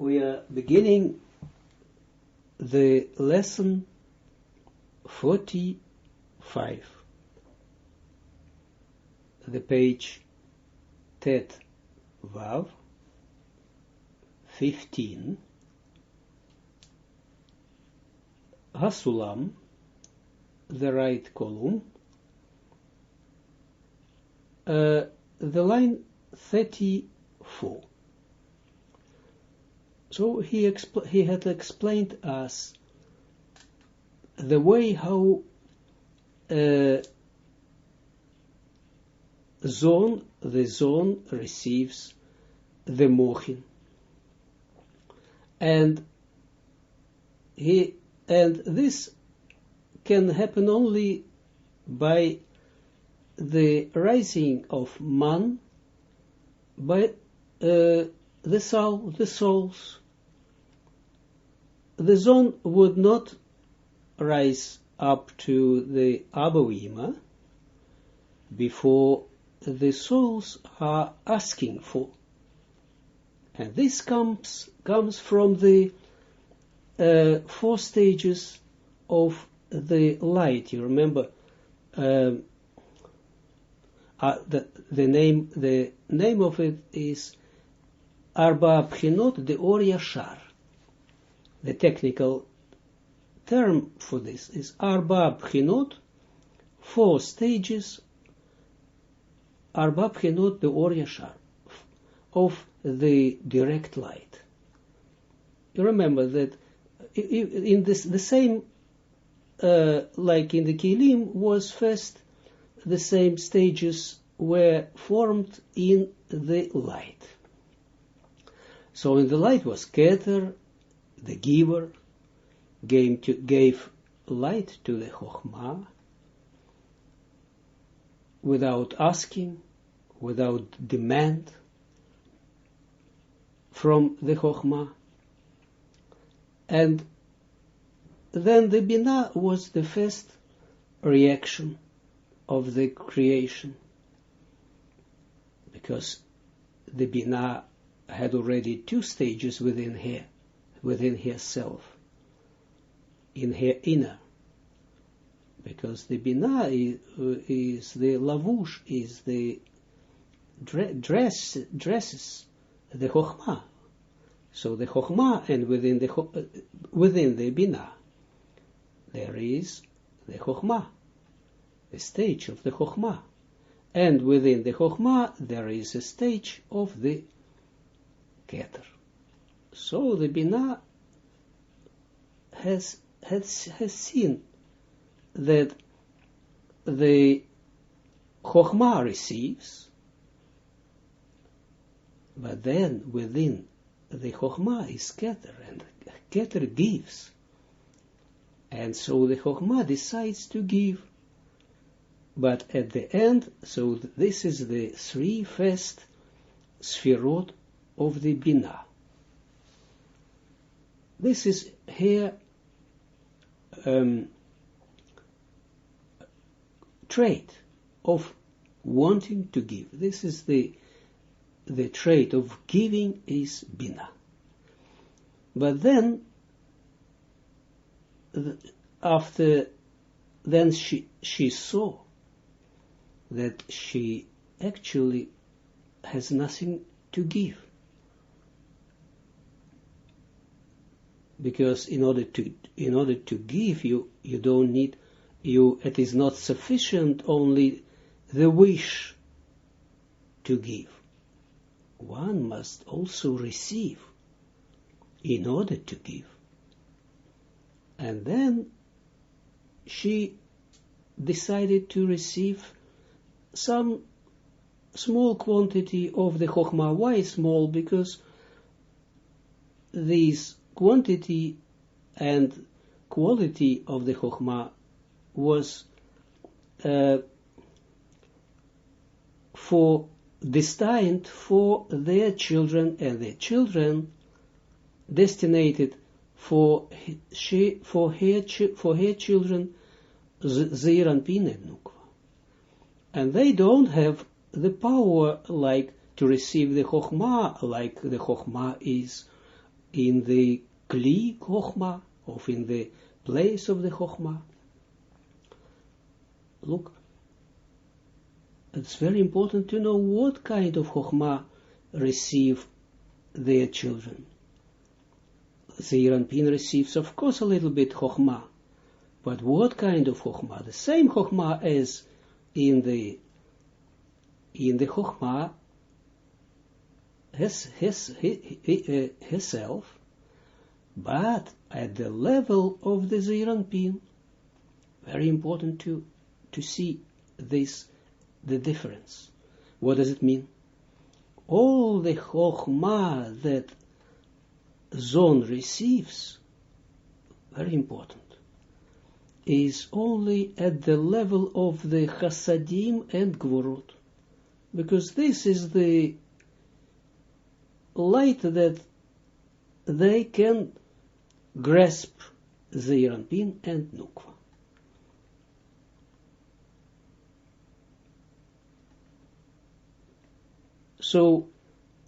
we are beginning the lesson 45, the page Tet Vav 15, Hasulam, the right column, the line 34. So he had explained us the way how the zone receives the mochin, and this can happen only by the rising of man, by the souls. The zone would not rise up to the Abouima before the souls are asking for, and this comes from the 4 stages of the light. You remember the name of it is Arba Bchinot de Or Yashar. The technical term for this is Arba Bchinot, 4 stages, Arba Bchinot de Or Yashar, of the direct light. You remember that in this, the same, like in the Kelim, was first the same stages were formed in the light. So in the light was Keter, the giver, gave light to the Chokhmah without asking, without demand from the Chokhmah. And then the Binah was the first reaction of the creation, because the Binah had already 2 stages within herself, in her inner, because the Binah is the lavush, is the dresses the Chokhmah. So the Chokhmah, and within the Binah there is the Chokhmah, the stage of the Chokhmah, and within the Chokhmah there is a stage of the Keter. So the Binah has seen that the Chokhmah receives, but then within the Chokhmah is Keter, and Keter gives. And so the Chokhmah decides to give. But at the end, so this is the 3 first Sfirot of the Binah. This is here trait of wanting to give. This is the trait of giving is Binah. But then, she saw that she actually has nothing to give, because in order to give, you don't need, it is not sufficient only the wish to give. One must also receive in order to give. And then she decided to receive some small quantity of the Chokhmah. Why small? Because this quantity and quality of the Chokhmah was destined for their children, and their children destinated for her children, Zeir Anpin and Nukva. And they don't have the power like to receive the Chokhmah, like the Chokhmah is in the kli chokhmah, or in the place of the chokhmah. Look, it's very important to know what kind of chokhmah receive their children. The Anpin receives, of course, a little bit chokhmah, but what kind of chokhmah? The same chokhmah as in the chokhmah herself, but at the level of the Zeir Anpin. Very important to see this, the difference. What does it mean? All the chokhmah that Zon receives, very important, is only at the level of the chasadim and gvorot, because this is the light that they can grasp Zeir Anpin and Nukva. So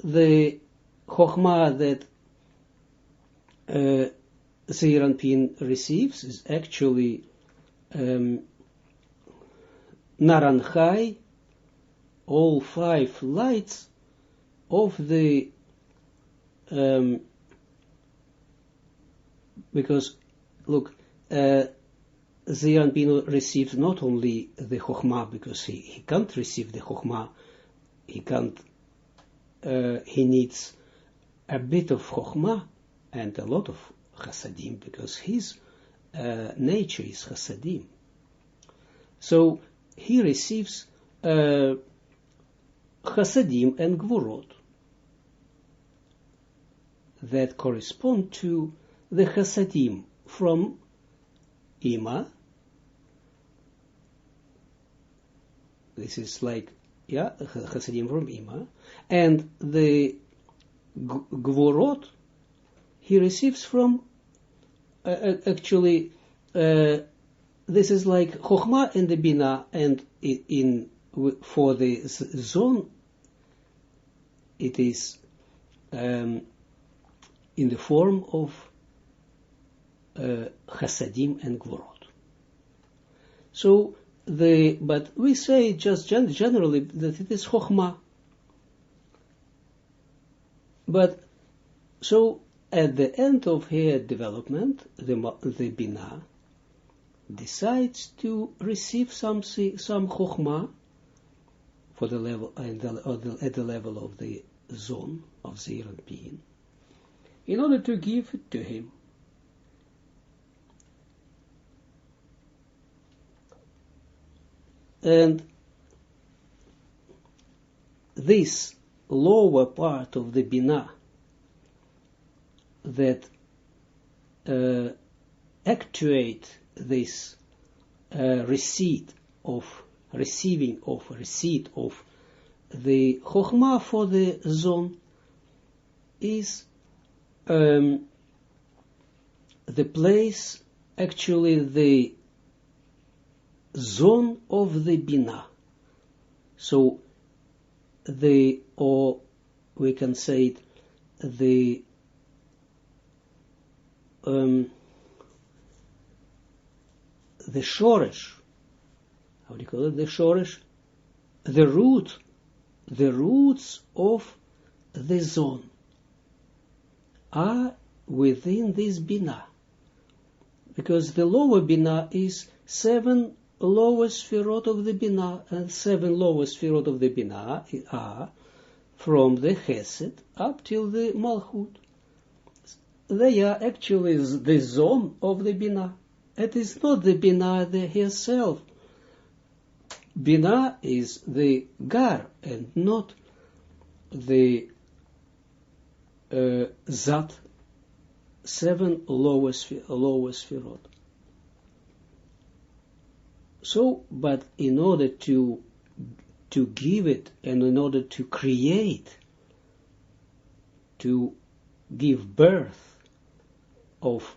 the chokhmah that Zeir Anpin receives is actually Naranchai, all 5 lights of the because look, Zeir Anpin receives not only the chokhmah, because he can't receive the chokhmah, he needs a bit of chokhmah and a lot of chasadim, because his nature is chasadim. So he receives chasadim and gvorot that correspond to the chasadim from Ima. This is like, chasadim from Ima, and the gvorot he receives from, actually, this is like chokhmah and the bina, and for the zone, it is in the form of chasadim and gvorot. So but we say just generally that it is chokhmah. But so at the end of her development, the bina decides to receive some chokhmah for the level at the level of the zone of Zeir Anpin, in order to give it to him. And this lower part of the bina that actuate this receipt of the chokhmah for the zone is the place, actually the zone of the bina. So or we can say it, the shoresh, how do you call it? The shoresh, the roots of the zone are within this bina, because the lower bina is 7 lower sfirot of the bina, and 7 lower sfirot of the bina are from the chesed up till the malchut. They are actually the zone of the bina. It is not the bina herself. Bina is the gar and not the zat, 7 lower sfirot. So, but in order to give it, and in order to create, to give birth of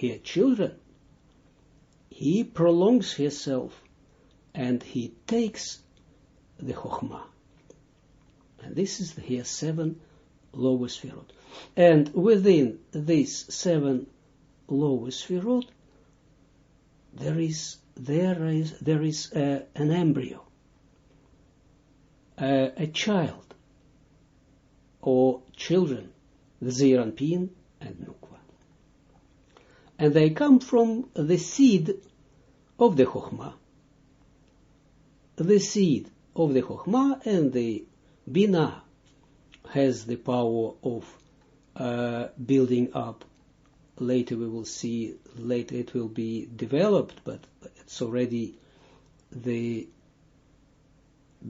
her children, he prolongs himself, and he takes the chokhmah. And this is her 7 lower sfirot. And within these 7 lowest sfirot, there is an embryo, a child, or children, the Zeir Anpin and Nukva. And they come from the seed of the Chokhmah. The seed of the Chokhmah, and the Binah has the power of building up. Later we will see, later it will be developed, but it's already the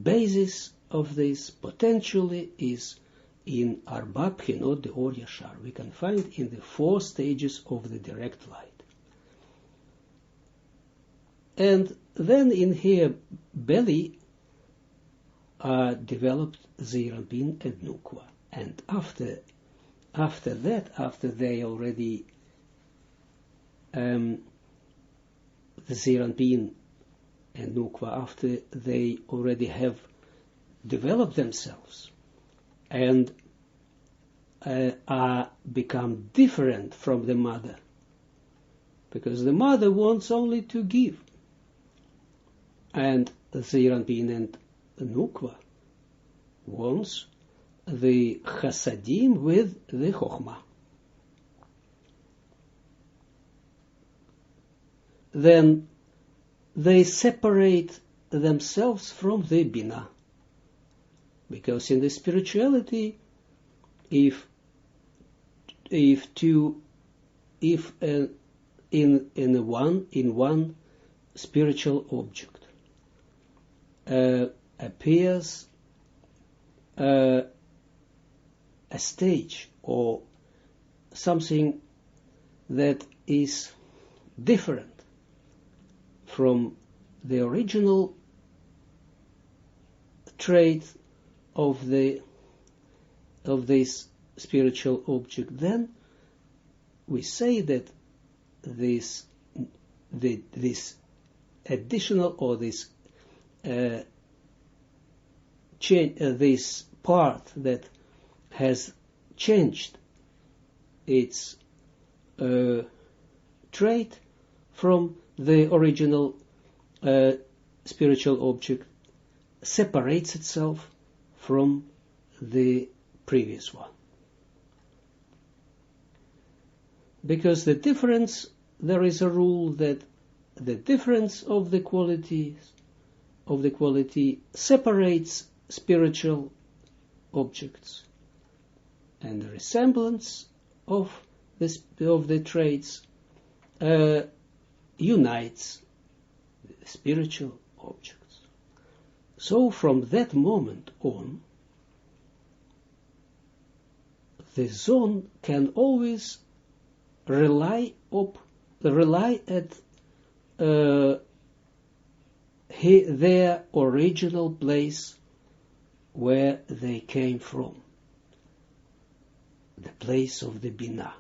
basis of this potentially is in Arba Bchinot, the Or Yashar. We can find in the 4 stages of the direct light. And then in her belly are developed Zeir Anpin and Nukwa. And after that, after they already the Zeir Anpin and Nukwa, after they already have developed themselves and are become different from the mother, because the mother wants only to give, and the Zeir Anpin and Nukwa wants the Chasadim with the Chokhmah. Then they separate themselves from the Binah, because in the spirituality, if in one spiritual object appears a stage or something that is different from the original trait of this spiritual object, then we say that this additional, or this this part that has changed its trait from the original spiritual object, separates itself from the previous one. Because the difference, there is a rule that the difference of the quality separates spiritual objects, and the resemblance of the traits unites the spiritual objects. So from that moment on, the zone can always rely at their original place where they came from, the place of the Binah.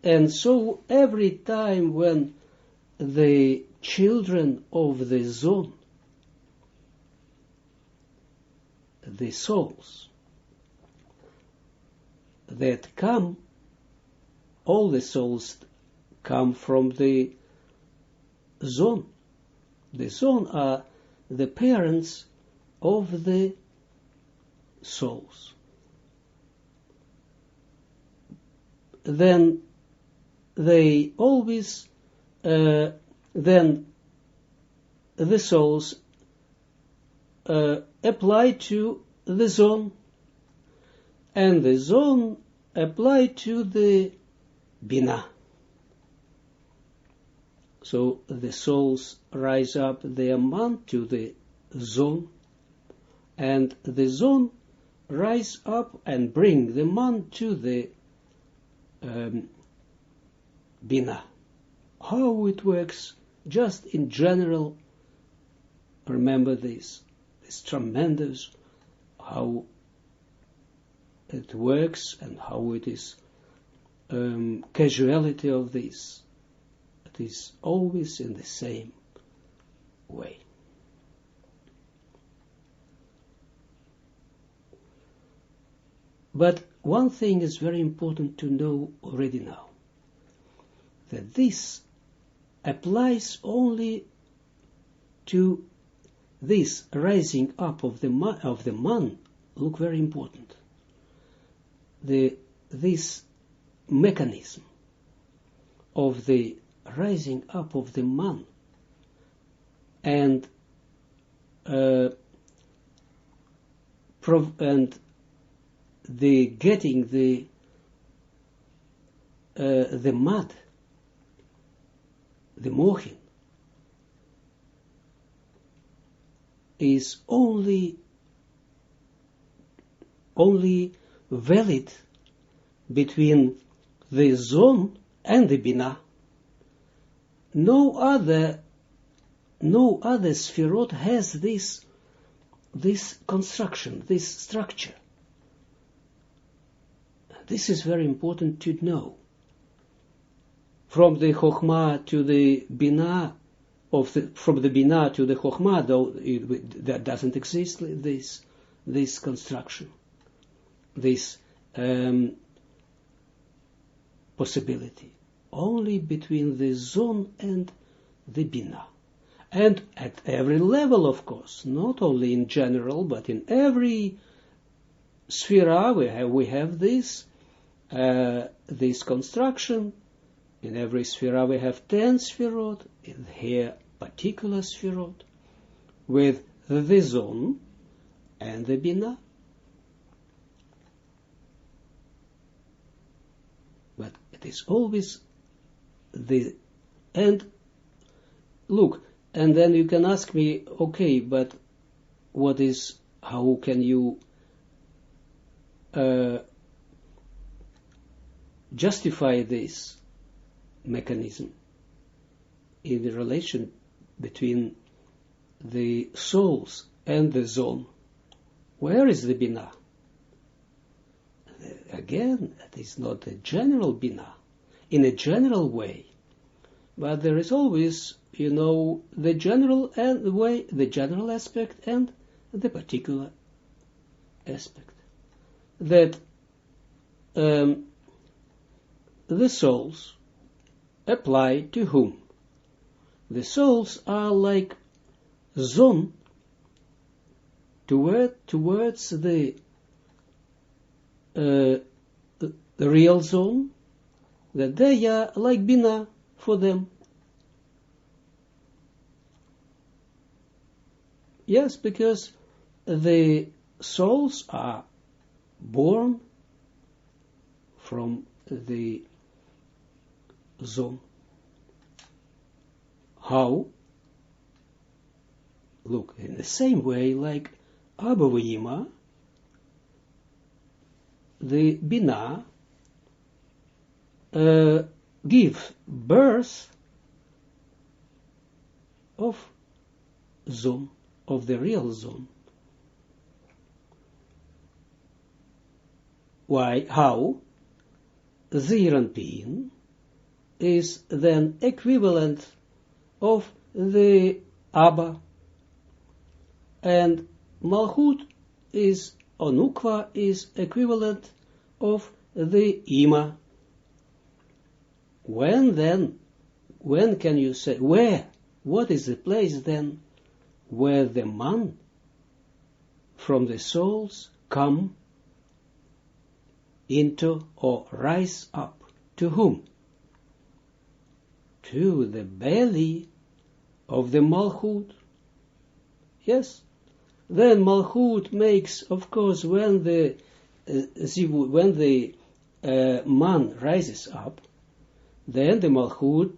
And so every time when the children of the zone, the souls that come, all the souls come from the zone. The zone are the parents of the souls. Then they always, then the souls apply to the zone, and the zone apply to the Binah. So the souls rise up their man to the zone, and the zone rise up and bring the man to the Binah. How it works, just in general, remember this. It's tremendous how it works and how it is casuality of this. It is always in the same way. But one thing is very important to know already now, that this applies only to this rising up of the man. Look, very important. This mechanism of the rising up of the man and the getting the mud, the mochin, is only valid between the zon and the binah. No other sphirot has this construction, this structure. This is very important to know. From the chokhmah to the binah, from the binah to the chokhmah, though that doesn't exist, this construction, this possibility, only between the zon and the binah. And at every level, of course, not only in general, but in every sphera we have this construction. In every sphera we have 10 sphirot, in here particular sphirot, with the zon and the binah. But it is always and look, and then you can ask me, okay, but how can you justify this mechanism in the relation between the souls and the zon? Where is the binah? Again, it is not a general binah, in a general way, but there is always, the general way, the general aspect and the particular aspect. That the souls apply to whom? The souls are like zon towards the real zone, that they are like binah for them. Yes, because the souls are born from the zone. How? Look, in the same way, like Abba v'Ima, the binah give birth of zone, of the real zone. Why? How? Zeranpin is then equivalent of the Abba, and Malchut is, or Nukva is equivalent of the Ima. When can you say, where? What is the place then where the man from the souls come into or rise up? To whom? To the belly of the Malchut. Yes. Then Malchut makes, of course, when the man rises up, then the Malchut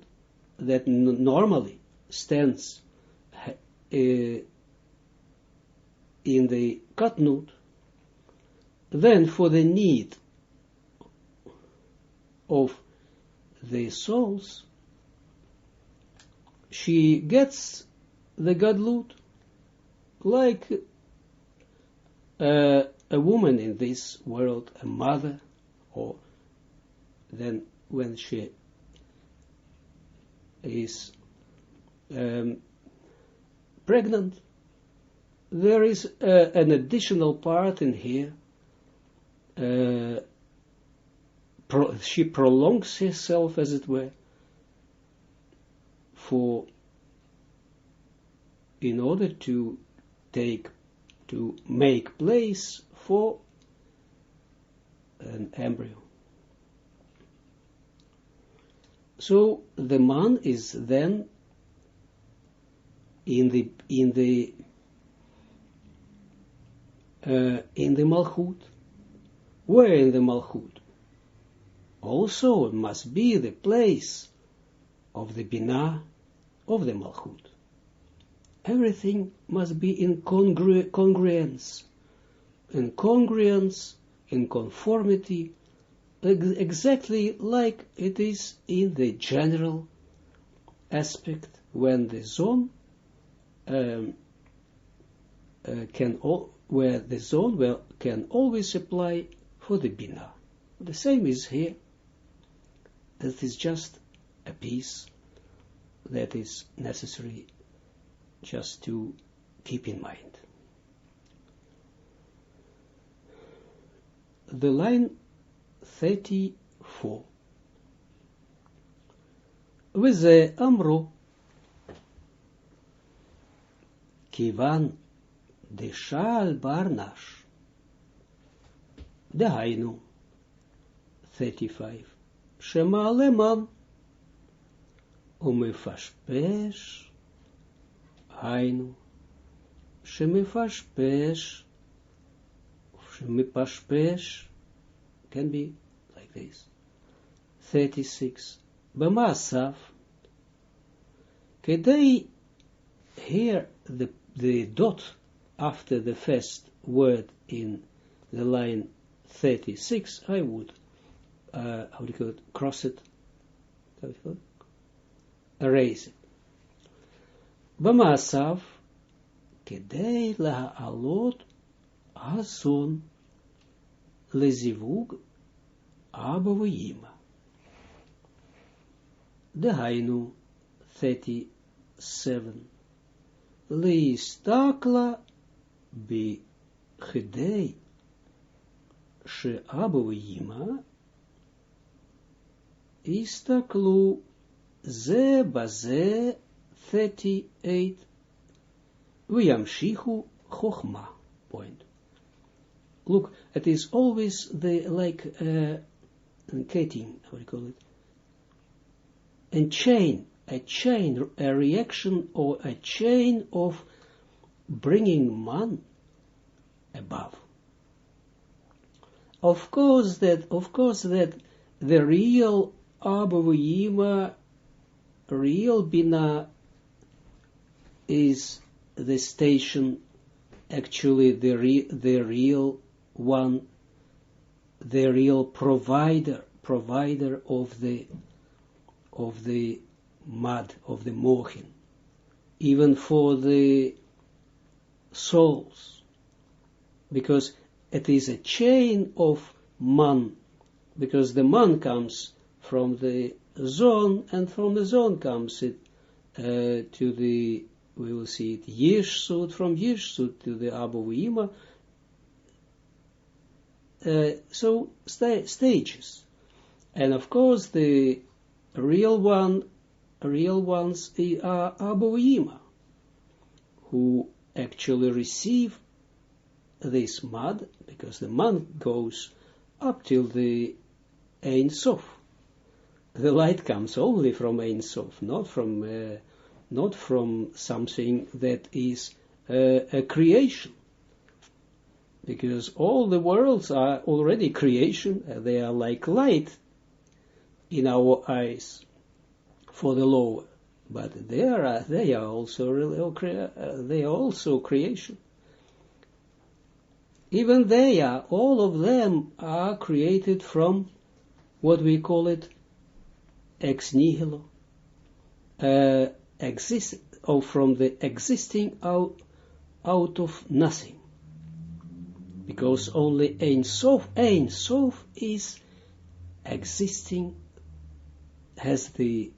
that normally stands in the Katnut, then for the need of the souls, she gets the Gadlut, like a woman in this world, a mother, or then when she is pregnant, there is an additional part in here she prolongs herself, as it were, in order to make place for an embryo. So the man is then in the Malchut. Where in the Malchut? Also it must be the place of the Binah of the Malchut. Everything must be in congruence, in conformity, exactly like it is in the general aspect when the zone can always apply for the Binah. The same is here. That is just a piece that is necessary just to keep in mind. The line 34. וזה אמרו, כיוון דשאל ברנש, דהיינו, 35, שמעלה מן, ומפשפש, היינו, שמפשפש, שמפשפש, can be like this. 36. במעשיו, כדי, here the dot after the first word in the line 36, I would, how do you call it, cross it, erase it. במעשיו, כדי להעלות הזון לזיווג אבא ואמא. דהיינו 37. להסתכלה בכדי שאבא ואמא הסתכלו זה בזה 38 וימשיכו חוכמה. Point. Look, it is always the ketting, how do you call it? A reaction or a chain of bringing man above. Of course that the real Abba V'Yima, real Bina, is the station, actually the real one, the real provider of the mad, of the mochin, even for the souls, because it is a chain of man, because the man comes from the zone, and from the zone comes it to the, we will see it, Yeshut, from Yeshut to the Abba V'Yima. So stages, and of course the real ones are Abba V'Yima, who actually receive this mad, because the man goes up till the Ein Sof. The light comes only from Ein Sof, not from something that is a creation. Because all the worlds are already creation, they are like light in our eyes for the lower, but they are also creation. Even all of them are created from what we call it ex nihilo, from the existing out of nothing. Because only Ein Sof is existing, has the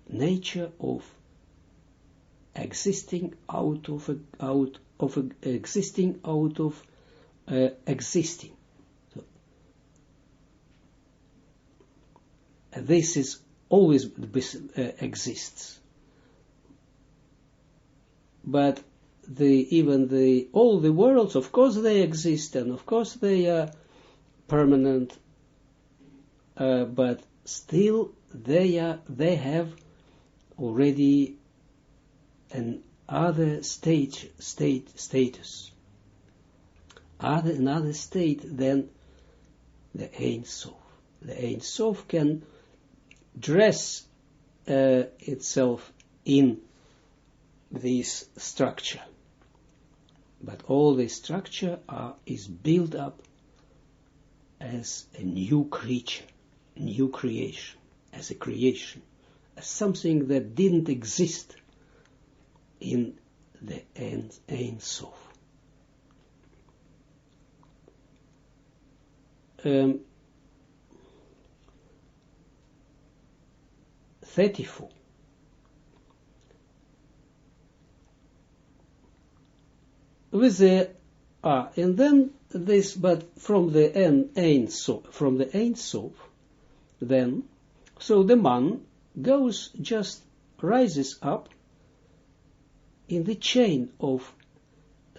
nature of existing out of existing. this is always exists. But all the worlds, of course they exist, and of course they are permanent, but still they have already another status, another state than the Ein Sof. The Ein Sof can dress itself in this structure, but all the structure is built up as a new creature, new creation, as a creation, as something that didn't exist in the Ein Sof. 34. With the and then this, but from the Ein Sof, then, so the man rises up in the chain of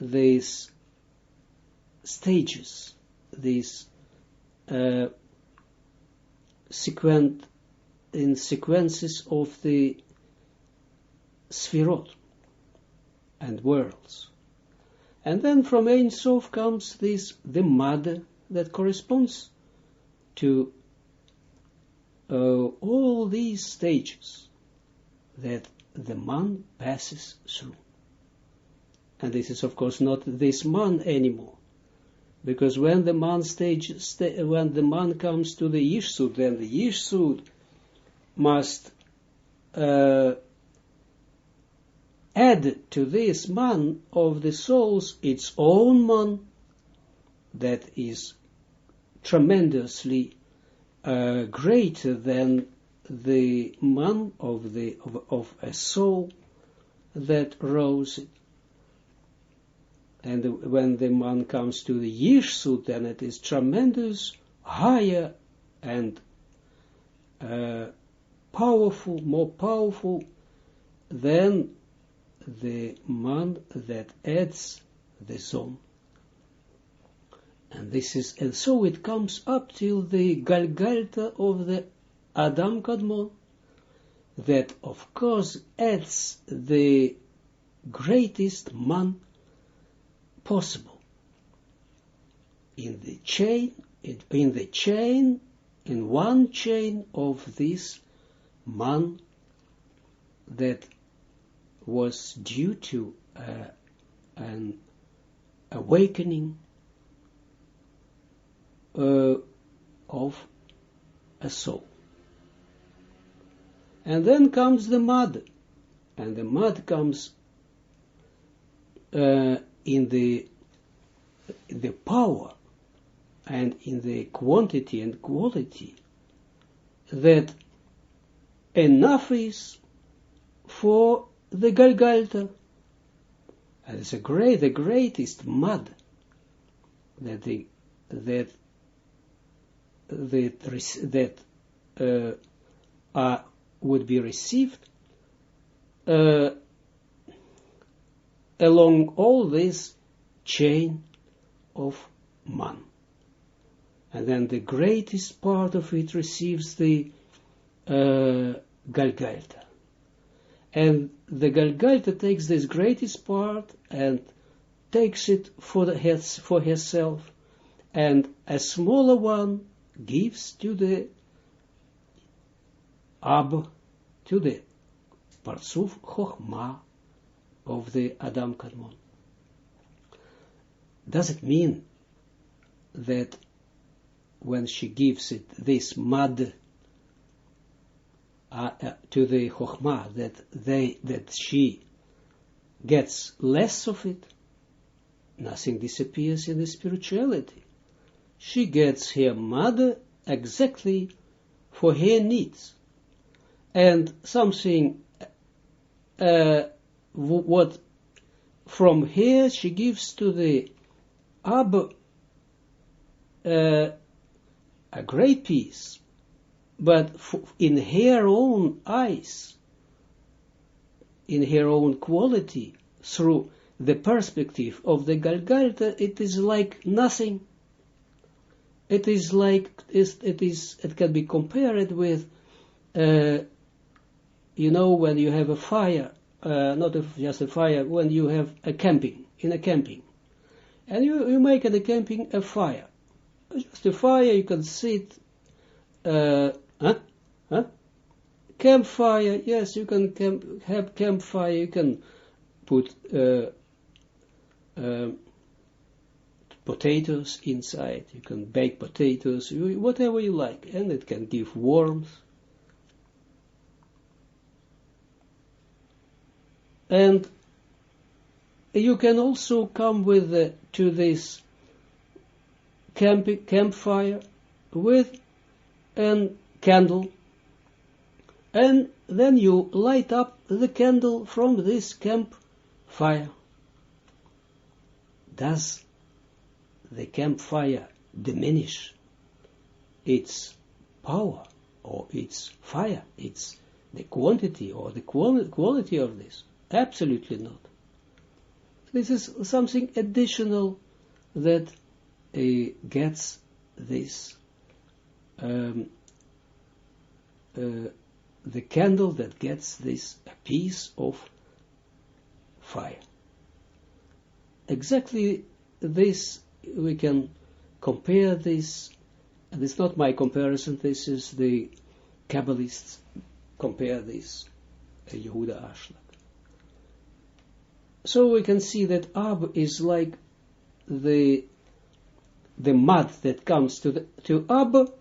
these stages, these sequences of the Sfirot and worlds. And then from Ein Sof comes the mother that corresponds to all these stages that the man passes through. And this is of course not this man anymore, because when the man when the man comes to the Yishsud, then the Yishsud must add to this man of the souls its own man that is tremendously greater than the man of a soul that rose it. And when the man comes to the Yishsud, then it is tremendous, higher and powerful, more powerful than the man that adds the zon. And so it comes up till the Galgalta of the Adam Kadmon, that of course adds the greatest man possible in one chain of this man that was due to an awakening of a soul. And then comes the mud, and the mud comes in the power and in the quantity and quality that enough is for the Galgalta. And it's the greatest mud that would be received along all this chain of man. And then the greatest part of it receives the Galgalta. And the Galgalta takes this greatest part and takes it for herself, and a smaller one gives to the Ab, to the Parsuf Chochmah of the Adam Kadmon. Does it mean that when she gives it this mad to the Chochmah, that she gets less of it? Nothing disappears in the spirituality. She gets her mother exactly for her needs, and something what from here she gives to the Ab a great piece, but in her own eyes, in her own quality, through the perspective of the Galgalta, it is like nothing. It is like, it can be compared with, when you have a fire, not just a fire, when you have a camping, and you make in a camping a fire. Just a fire, you can sit, campfire, yes, you can have campfire, you can put potatoes inside, you can bake potatoes, whatever you like, and it can give warmth. And you can also come to this campfire with a candle, and then you light up the candle from this campfire. Does the campfire diminish its power or its fire, its the quantity or the quality of this? Absolutely not. This is something additional that gets this, the candle that gets this piece of fire. Exactly this, we can compare this, and it's not my comparison, this is the Kabbalists compare this, Yehuda Ashlag. So we can see that Ab is like the mud that comes to Ab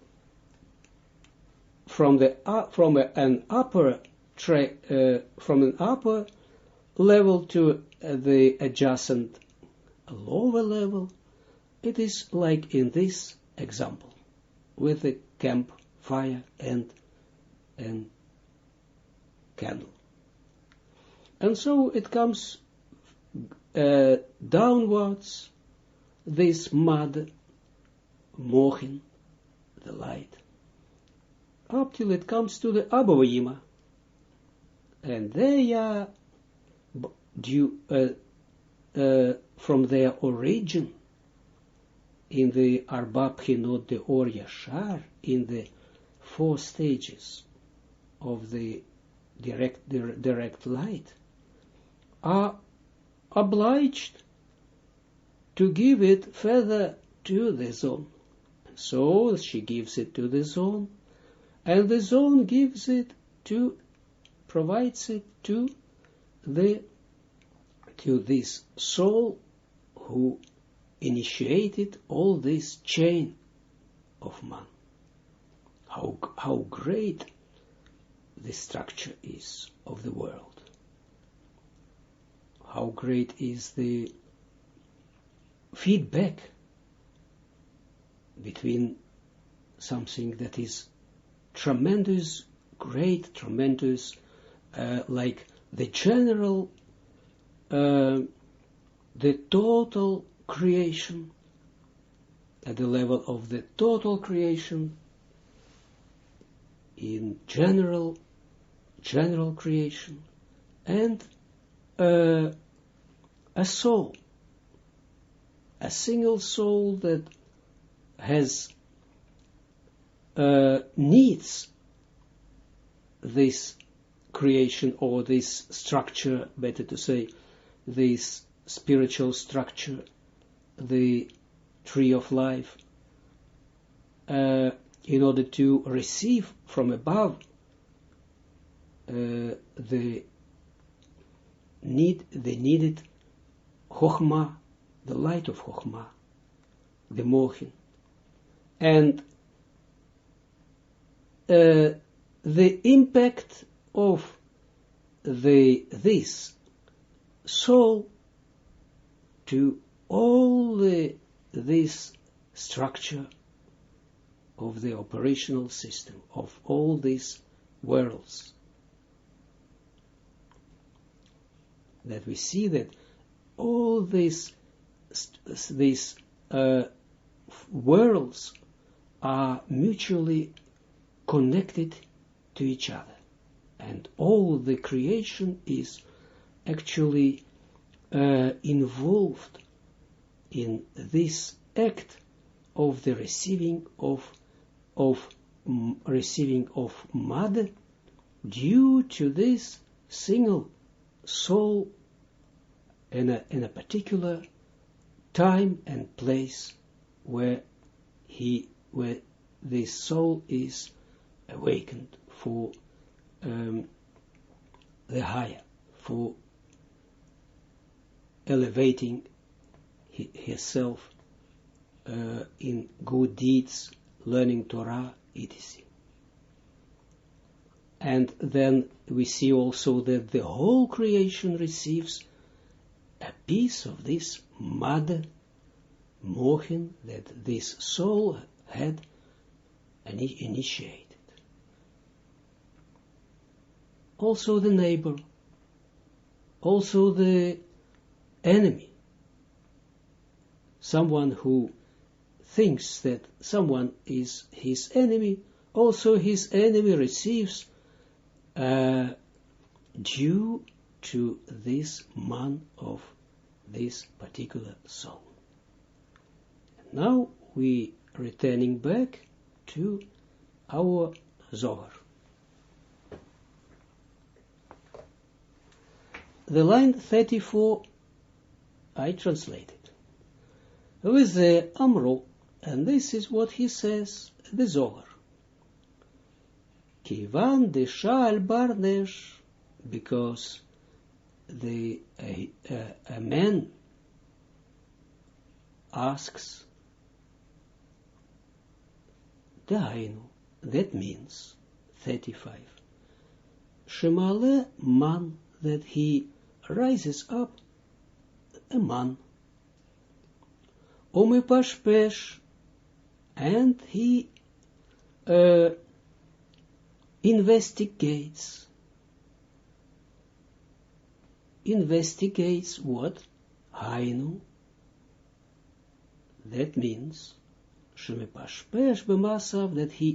from an upper level to the adjacent lower level. It is like in this example with the campfire and candle, and so it comes downwards, this mud, mochin, the light, up till it comes to the Abavayima, and they are from their origin in the Arba Bchinot de Or Yashar, in the 4 stages of the direct light, are obliged to give it further to the zone. So she gives it to the zone, and the zone gives it provides it to this soul who initiated all this chain of man. How great the structure is of the world. How great is the feedback between something that is tremendous, great, tremendous, like the general, the total creation, at the level of the total creation, in general creation, and a soul, a single soul that has needs this creation, or this structure, better to say, this spiritual structure, the tree of life, in order to receive from above the needed Chokhmah, the light of Chokhmah, the Mochin, and the impact of this soul to all this structure of the operational system of all these worlds. That we see that all these worlds are mutually connected to each other. And all the creation is actually involved in this act of the receiving of mother due to this single soul in a particular time and place where this soul is awakened for the higher, for elevating herself in good deeds, learning Torah, etc. And then we see also that the whole creation receives a piece of this mother mohin that this soul had initiated. Also the neighbor, also the enemy, someone who thinks that someone is his enemy, also his enemy receives due to this man of this particular soul. And now we returning back to our Zohar. The line 34 I translated with the Amro, and this is what he says, the Zohar. Kivan de Shal Barnesh, because a man asks, Dainu, that means 35. Shemale man, that he rises up, a man. Omepashpesh, and he investigates what? Hainu. That means Shemepashpesh b'masav, that he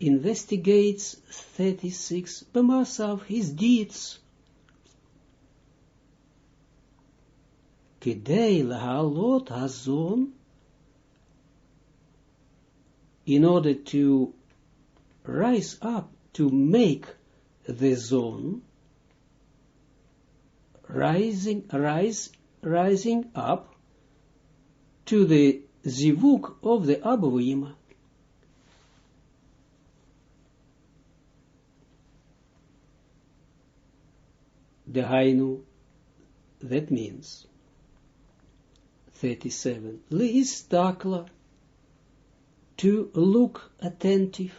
investigates 36 b'masav, his deeds. Kedei lahalot hazon, in order to rise up, to make the zone, rising up to the zivuk of the Abouima. The Hainu, that means 37. Leistakla, to look attentive.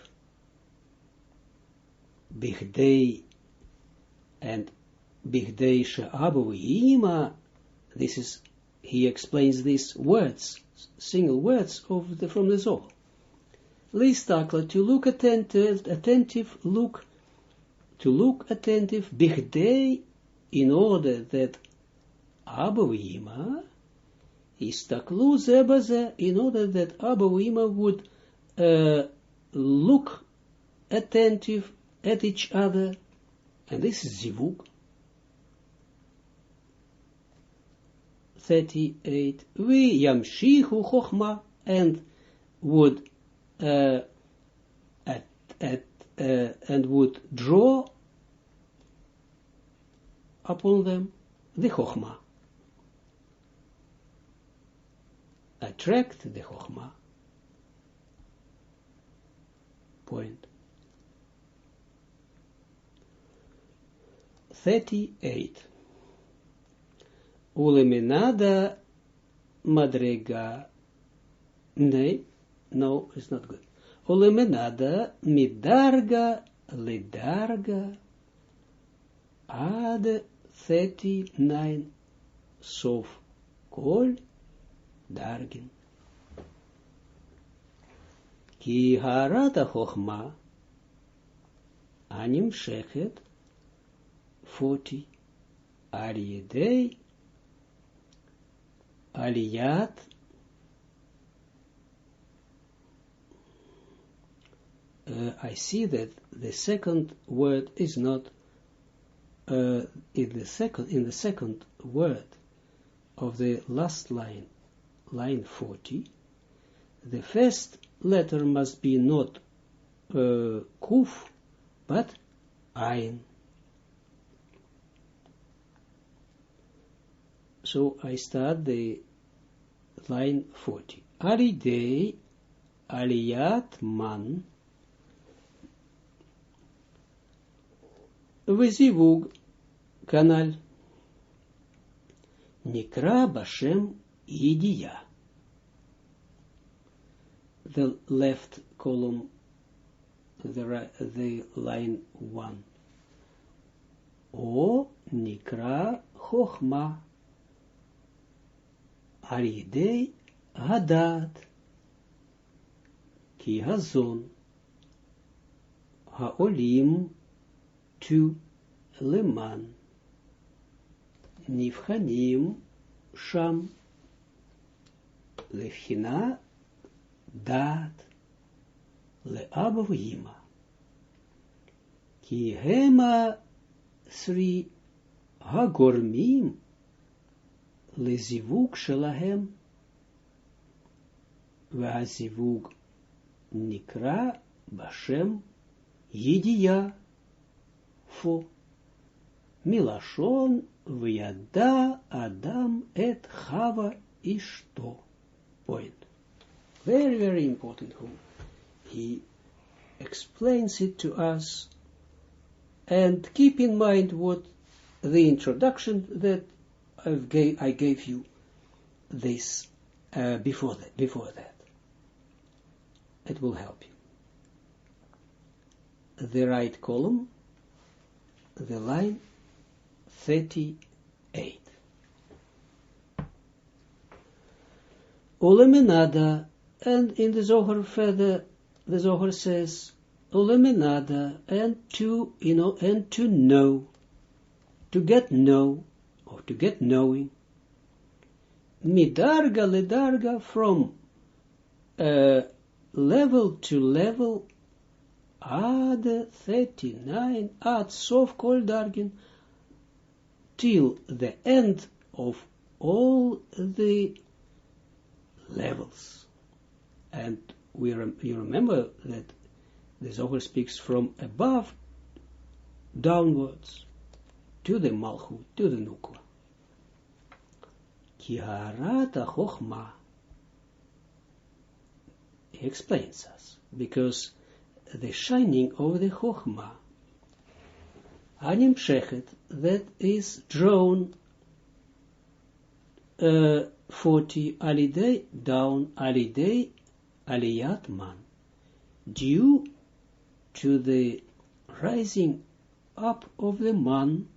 Bichdei, and Bichdei she'Abouima, this is, he explains these words, single words from the Zohar. Leistakla, to look attentive, Bichdei, in order that Abouima, Istaklu zebaze, in order that Abouima would look attentive at each other, and this is zivuk. 38. We yamshihu chokhma, and would draw upon them the chokhma, attract the chokhma. Point. 38. Uleminada madrega. No, it's not good. Uleminada midarga lidarga ad 39 sof kol dargin. Ki harata chokhma anim shechet 40 Ariyedei Aliyat I see that the second word is not in the second word of the last line, line 40. The first letter must be not kuf, but ein. So I start the line 40. Alidei aliyat man וזיווג כנ"ל. נקרא בשם ידיעה. The left column, the line 1. או נקרא חוכמה. על ידי הדעת. כי הזון העולים to למען נבחנים שם לבחינה דעת לאבא ואמא כי הם עשרי הגורמים לזיווג שלהם והזיווג נקרא בשם ידיעה פו מלשון וידע אדם את חווה אשתו. Point. Very, very important. He explains it to us, and keep in mind what the introduction that I gave you this before that. It will help you. The right column, the line 38. Ulemenada, and in the Zohar further, the Zohar says, Ulemenada, and to know, to get know, or to get knowing. Midarga ledarga, from level to level, ad 39, ad sof kol dargin, till the end of all the levels. And you remember that the Zohar speaks from above downwards to the Malchut, to the Nukwa. Ki ha'arata chochma, he explains us, because the shining of the Chochma, Animshechet, that is drawn 40 alidei, down alidei, aliyat man, due to the rising up of the man,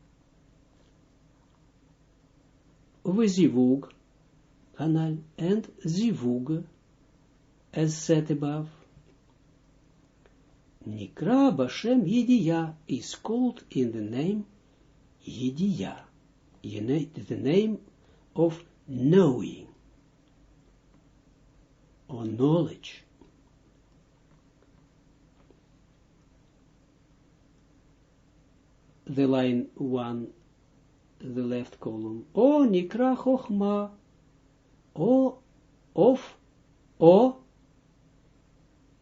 v'zivug, kanal, and zivug, as said above. Nikra Bashem Yediya is called in the name Yediya, the name of knowing or knowledge. The line 1, the left column. O Nikra Chochma, O of, O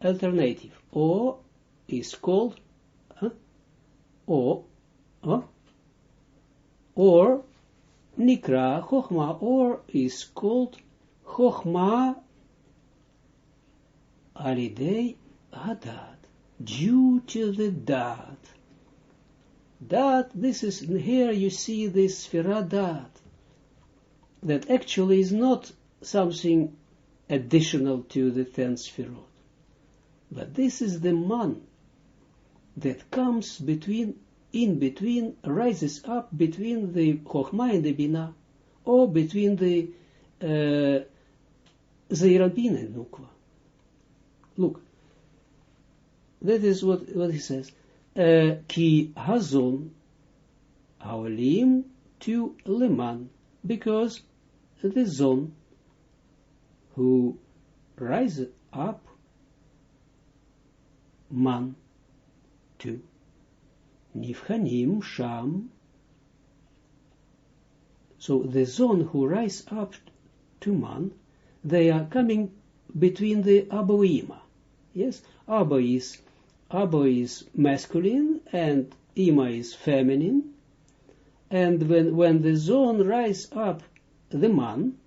alternative, O is called or Nikra Chochma, or is called Chochma alidei hadat, due to the dat. Dat, this is, here you see this Sfira dat, that actually is not something additional to the 10 Sfirot, but this is the man that comes in between, rises up between the Chochma and the Bina, or between the Zeir Bina and Nukva. Look, that is what he says. Ki hazon haolim to leman, because the zon who rises up, man, 2. Nivchanim sham. So the zone who rise up to man, they are coming between the Abba Ima. Yes, Abba is masculine and Ima is feminine. And when the zone rise up the man,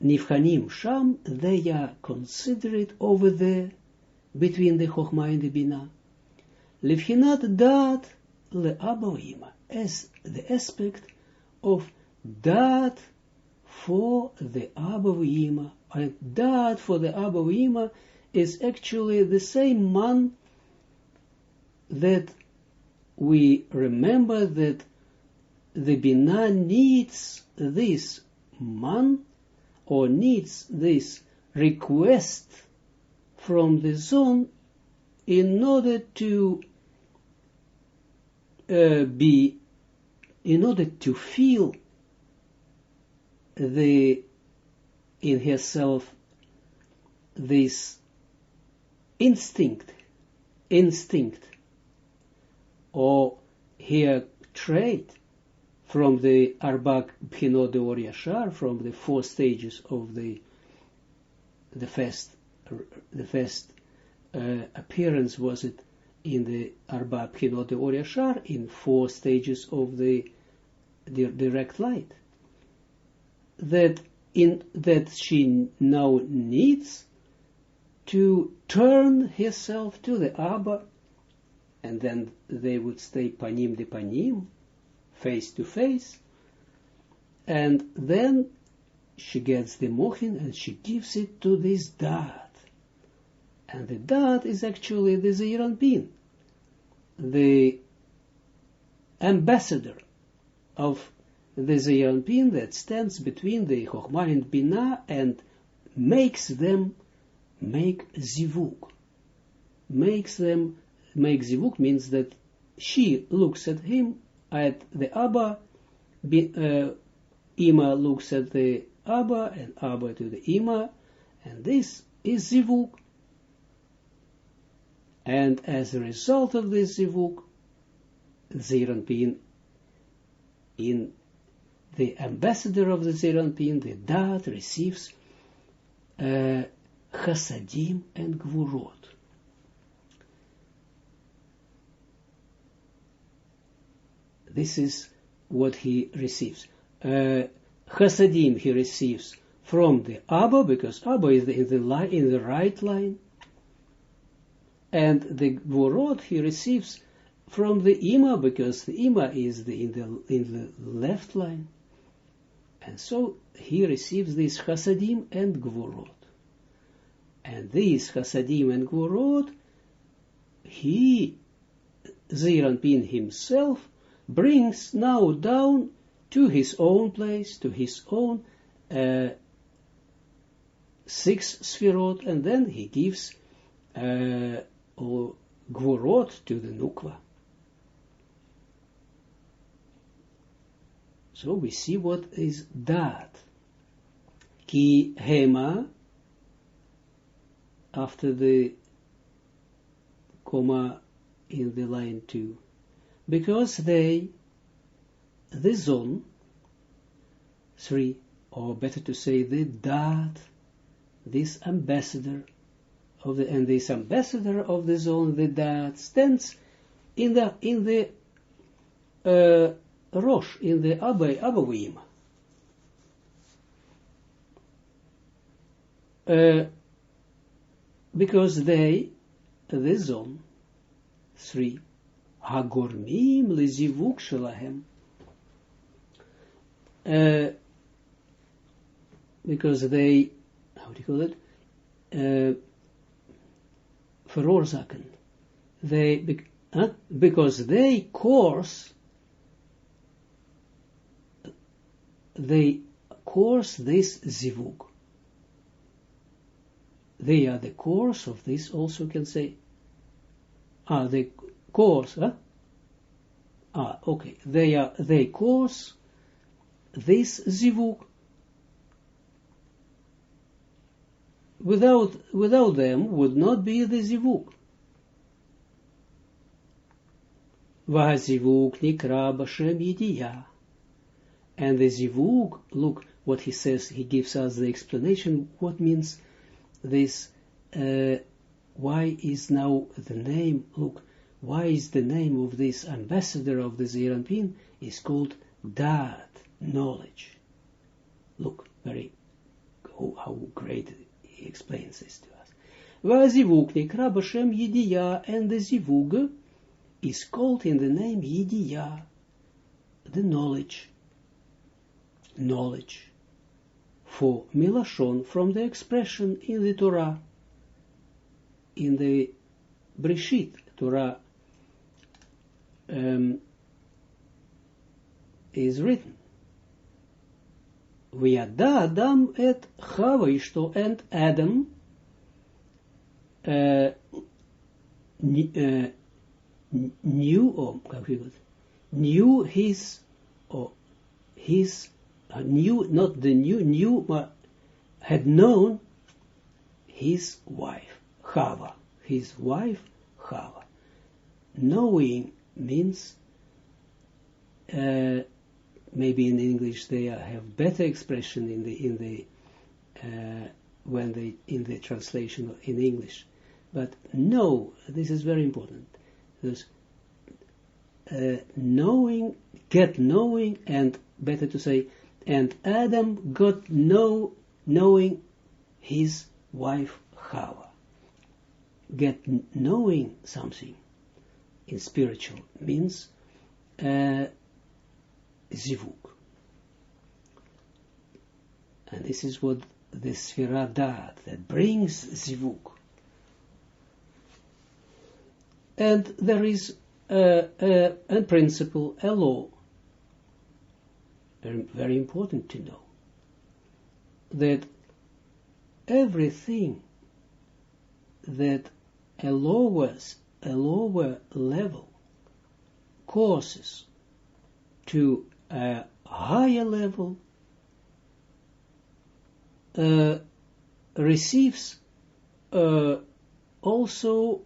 Nivchanim sham, they are considered over there between the Chochmah and the Binah. Levchinat dat le'Abba Ima, as the aspect of dat for the Abba Ima. And dat for the Abba Ima is actually the same man that we remember that the Binah needs this man, or needs this request from the zone in order to feel in herself this instinct, or her trait from the Arba Bchinot Or Yashar, from the 4 stages of the first appearance, was it in the Arba Bchinot Or Yashar, in 4 stages of the direct light, that she now needs to turn herself to the Abba, and then they would stay panim de panim, face to face, and then she gets the mochin and she gives it to this dat, and the dat is actually the Zeir Anpin, the ambassador of the Zeir Anpin that stands between the Chochmah and Binah and makes them make zivug. Make zivug means that she looks at him, at the Abba, Ima looks at the Abba, and Abba to the Ima, and this is zivug. And as a result of this zivug, Zeir Anpin, in the ambassador of the Zeir Anpin, the dat receives chasadim and gvurot. This is what he receives. Chasadim he receives from the Abba, because Abba is in the right line, and the gvurot he receives from the Ima, because the Ima is in the left line, and so he receives these chasadim and gvurot. And these chasadim and gvurot, Zeir Anpin himself, brings now down to his own place, to his own 6 sfirot, and then he gives gvurot to the nukva. So we see what is dat. Ki hema, after the comma in the line 2, because the zon, 3, or better to say the dat, this ambassador of the zone, the dat, stands in the Rosh, in the Abavim. Because the zone, 3, hagormim lezivuk shelahem, because they, how do you call it, veroorzaken, because they course this zivug. They are the course of this, also can say, the course, okay, they course this zivug. Without them would not be the zivug. V'hazivug nikra b'shem yidiyah. And the zivug, look what he says, he gives us the explanation, what means this, why is now the name, look, why is the name of this ambassador of the Zeir Anpin is called Da'at, knowledge. Look, how great he explains this to us. V'azivug nikra b'shem yidiyah, and the zivug is called in the name yidiyah, the knowledge. Knowledge. For milashon, from the expression in the Torah, in the Breshit Torah, is written, V'yada Adam et Chava ishto, and Adam knew his, had known his wife, Chava, his wife, Chava. Knowing means, maybe in English they have better expression in the translation in English, but know, this is very important, because knowing, get knowing, and better to say, and Adam got knowing his wife Chava. Get knowing something in spiritual means zivug. And this is what the Sfira Da'at, that brings zivug. And there is a principle, a law, very, very important to know, that everything that a lower level causes to a higher level receives also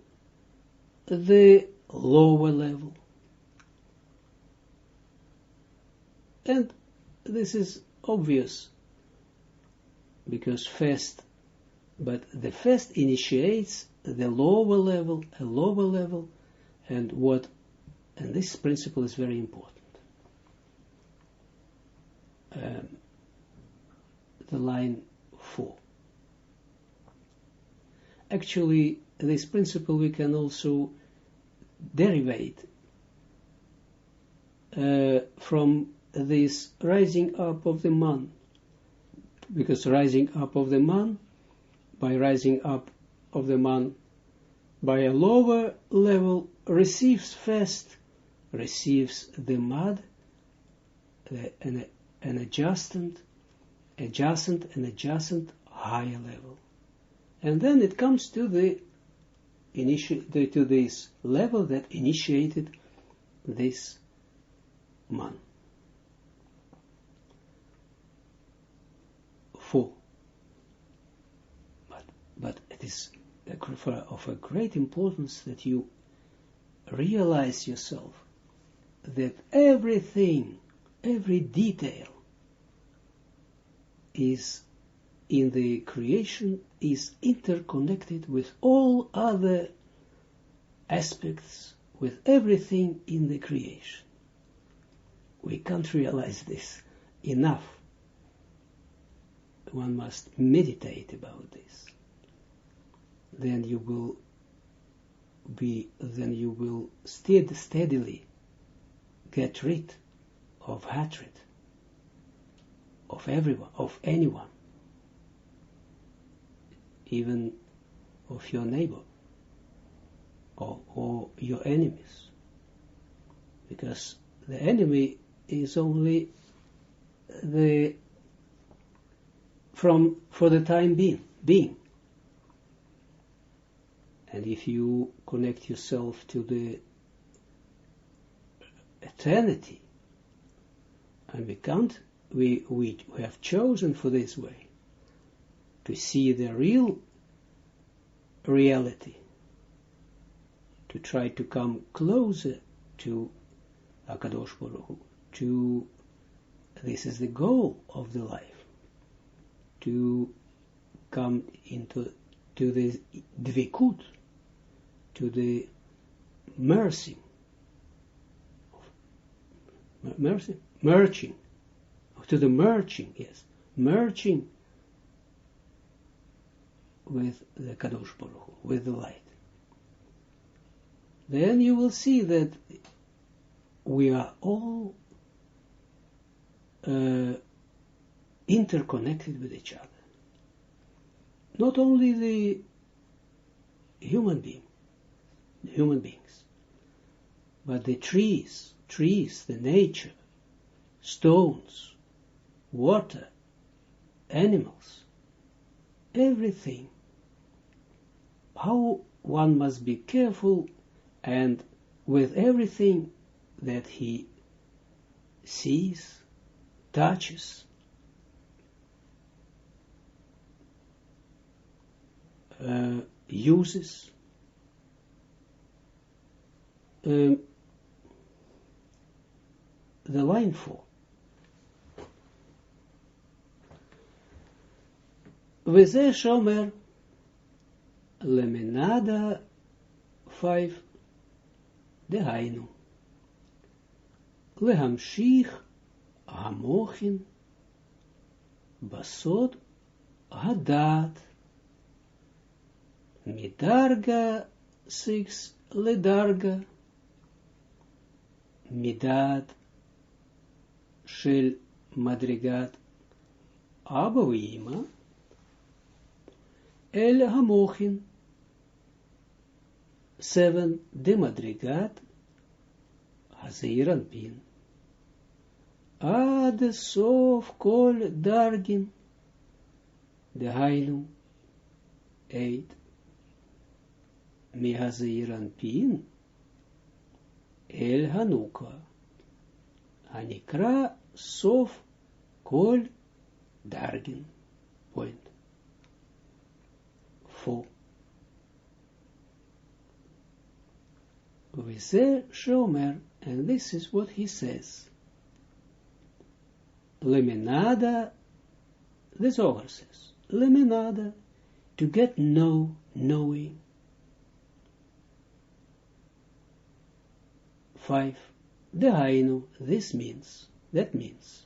the lower level. And this is obvious, because but the first initiates the lower level, a lower level, and this principle is very important. The line 4. Actually, this principle we can also derivate from this rising up of the man, because rising up of the man, by rising up of the man by a lower level, receives the mud, an adjacent higher level, and then it comes to to this level that initiated this man. 4. But it is of a great importance that you realize yourself that everything, every detail is in the creation is interconnected with all other aspects, with everything in the creation. We can't realize this enough. One must meditate about this. Then you will steadily get rid of hatred of everyone, of anyone, even of your neighbor or your enemies, because the enemy is only for the time being. And if you connect yourself to the eternity, and we have chosen for this way, to see the real reality, to try to come closer to HaKadosh Baruch Hu. This is the goal of the life, to come to the dvikut, to the merging, to the merging with the Kadosh Baruch Hu, with the light. Then you will see that we are all interconnected with each other. Not only the human beings, but the trees, the nature, stones, water, animals, everything. How one must be careful and with everything that he sees, touches, uses, the line 4. וזה שאומר למנדה 5 דהיינו להמשיך המוחין בסוד הדעת מדרגה 6 לדרגה מדעת של מדרגת אבא ואמא אל המוחין 7 דמדרגת הזעיר אנפין עד סוף כל דרגין דהיינו 8 מהזעיר אנפין אל הנוקה הנקרא סוף כל דרגין. Point 4. וזה שאומר, and this is what he says, lemenada, the Zohar says, lemenada, to get knowing. 5. Dehainu, that means,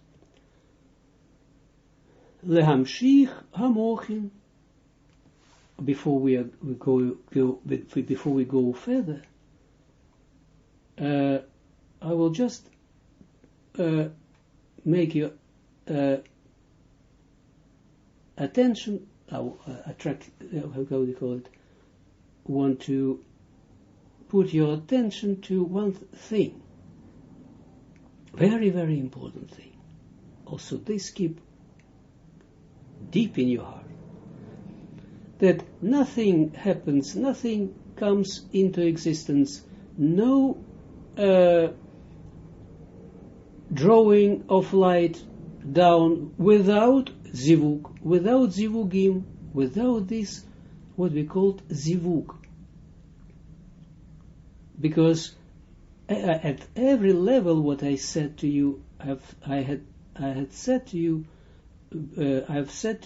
lehamshich hamochin, before we go further, I will just make your attention, attract, how do you call it, want to put your attention to one thing, very, very important thing. Also, this keep deep in your heart, that nothing happens, nothing comes into existence, no drawing of light down without zivug, without zivugim, without this, what we call zivug. Because at every level, what I said to you, I have said to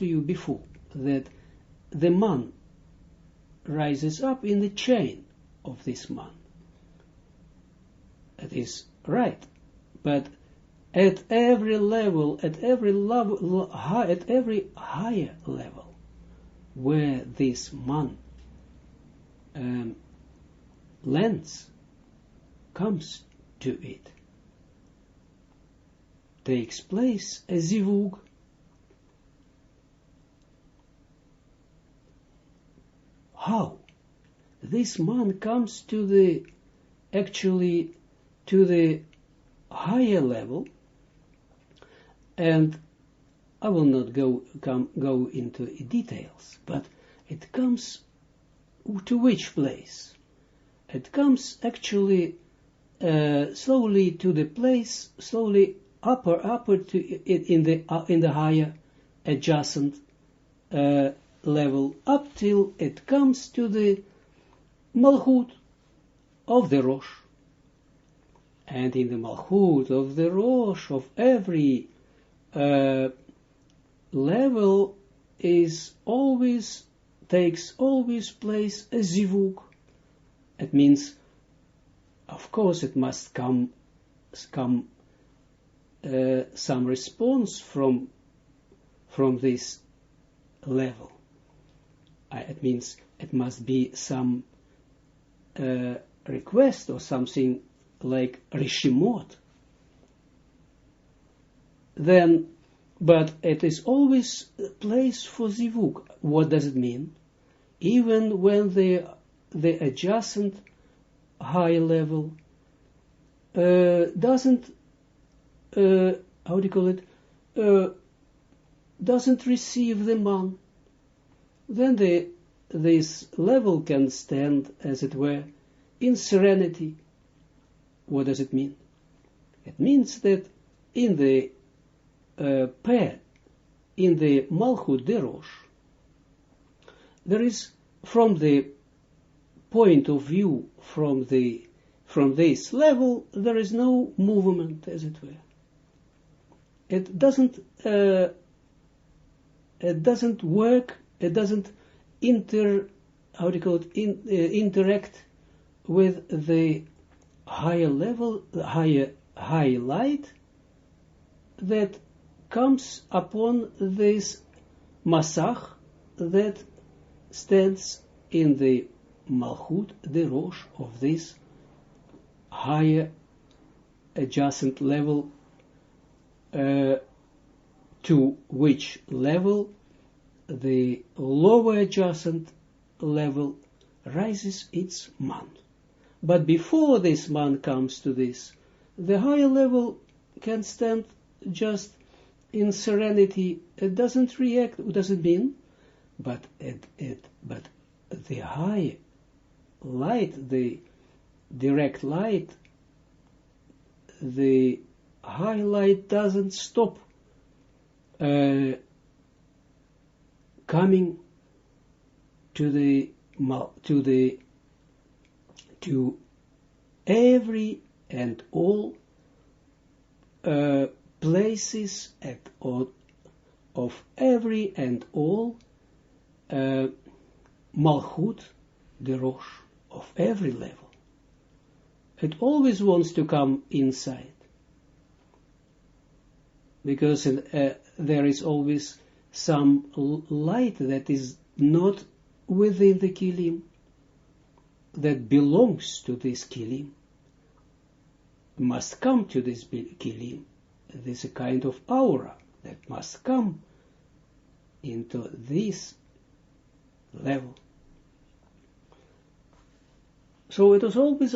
you before, that the man rises up in the chain of this man. That is right, but at every level, at every higher level, where this man comes to it, takes place a zivug. How? This man comes to the higher level, and I will not go into details, but it comes to which place? It comes actually slowly to the place, slowly upper to it in the higher adjacent level, up till it comes to the malchut of the Rosh. And in the Malchut of the Rosh of every level takes always place a zivug. It means, of course, it must come some response from this level. It means it must be some request or something like rishimot. Then, but it is always a place for zivug. What does it mean? Even when the adjacent high level doesn't doesn't receive the man, then this level can stand, as it were, in serenity. What does it mean? It means that in the in the Malchut Derosh, there is, from the point of view from this level, there is no movement, as it were. It doesn't work. It doesn't interact with the higher level, high light that comes upon this Masach that stands in the Malchut Derosh of this higher adjacent level, to which level the lower adjacent level rises its man. But before this man comes to this, the higher level can stand just in serenity. It doesn't react. It doesn't mean, but the high light, the direct light, the high light doesn't stop coming to every and all places of every and all Malchut Derosh of every level. It always wants to come inside, because there is always some light that is not within the kilim, that belongs to this kilim, must come to this kilim. There's a kind of aura that must come into this level. So it is always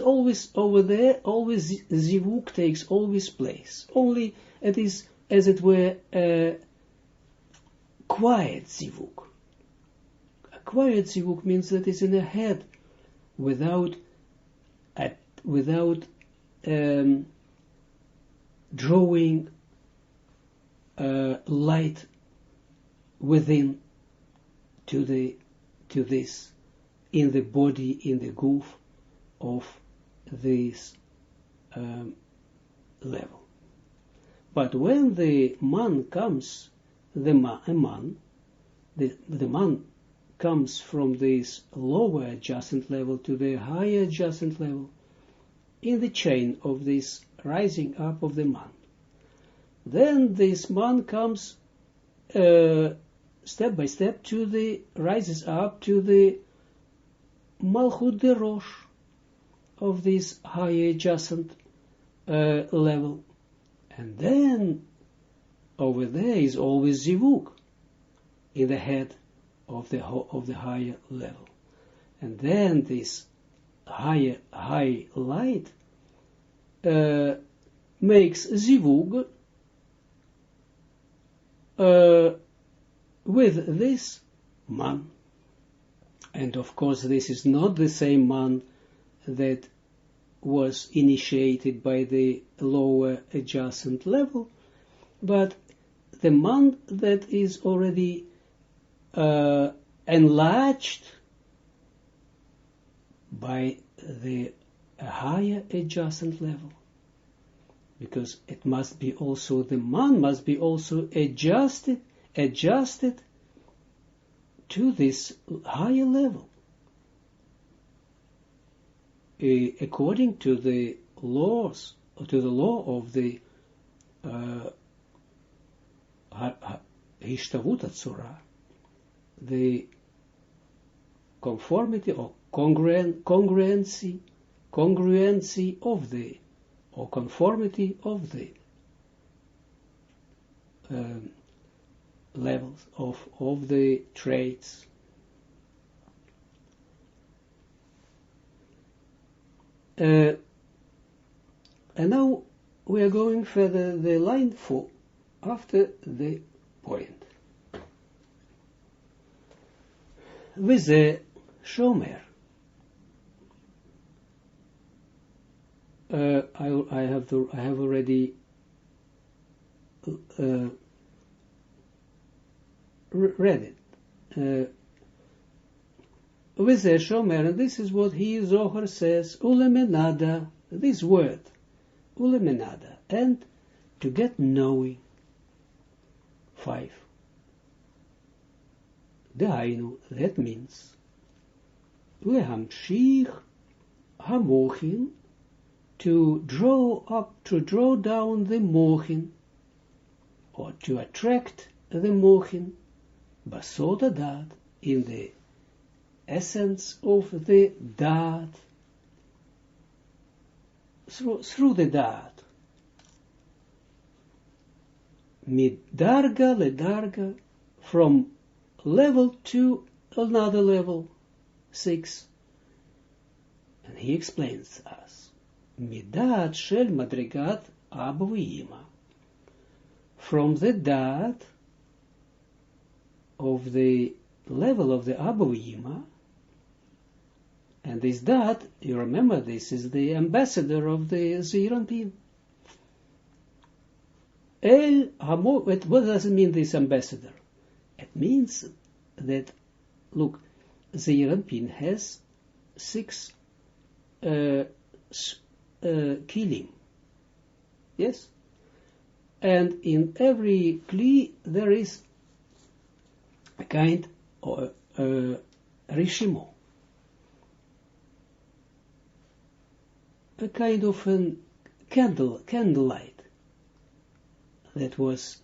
over there, always zivug takes always place. Only it is, as it were, a quiet zivug. A quiet zivug means that it's in the head, without drawing light within to this, in the body, in the goof of this level. But when the man comes, the man comes from this lower adjacent level to the higher adjacent level, in the chain of this rising up of the man, then this man comes step by step rises up to the Malchut Derosh of this higher adjacent level, and then over there is always zivug in the head of the higher level, and then this high light makes zivug with this man. And of course this is not the same man that was initiated by the lower adjacent level, but the man that is already enlarged by the higher adjacent level. because it must be also, the man must be also adjusted to this higher level, according to the laws, or to the law of the Hishtavut Tzura, the conformity or congruency of the, or conformity of the levels of the traits. And now we are going further, the line 4, after the point. With shomer. I have already read it. With a shomer, and this is what Zohar says, ulemenada, this word, ulemenada, and to get knowing. 5. Dahainu, that means, lehamshich hamochin, to draw down the mochin, or to attract the mochin, basoda dat, in the essence of the dat, through the dat, midarga ledarga, from level to another level. 6. And he explains us, midat shel madrigat abuvima, from the dat of the level of the abuvima, and this dat, you remember, this is the ambassador of the Zeranpin. What does it mean, this ambassador? It means that, look, Zeranpin has 6 kilim. Yes? And in every kli there is a kind of rishimo, a kind of a candlelight that was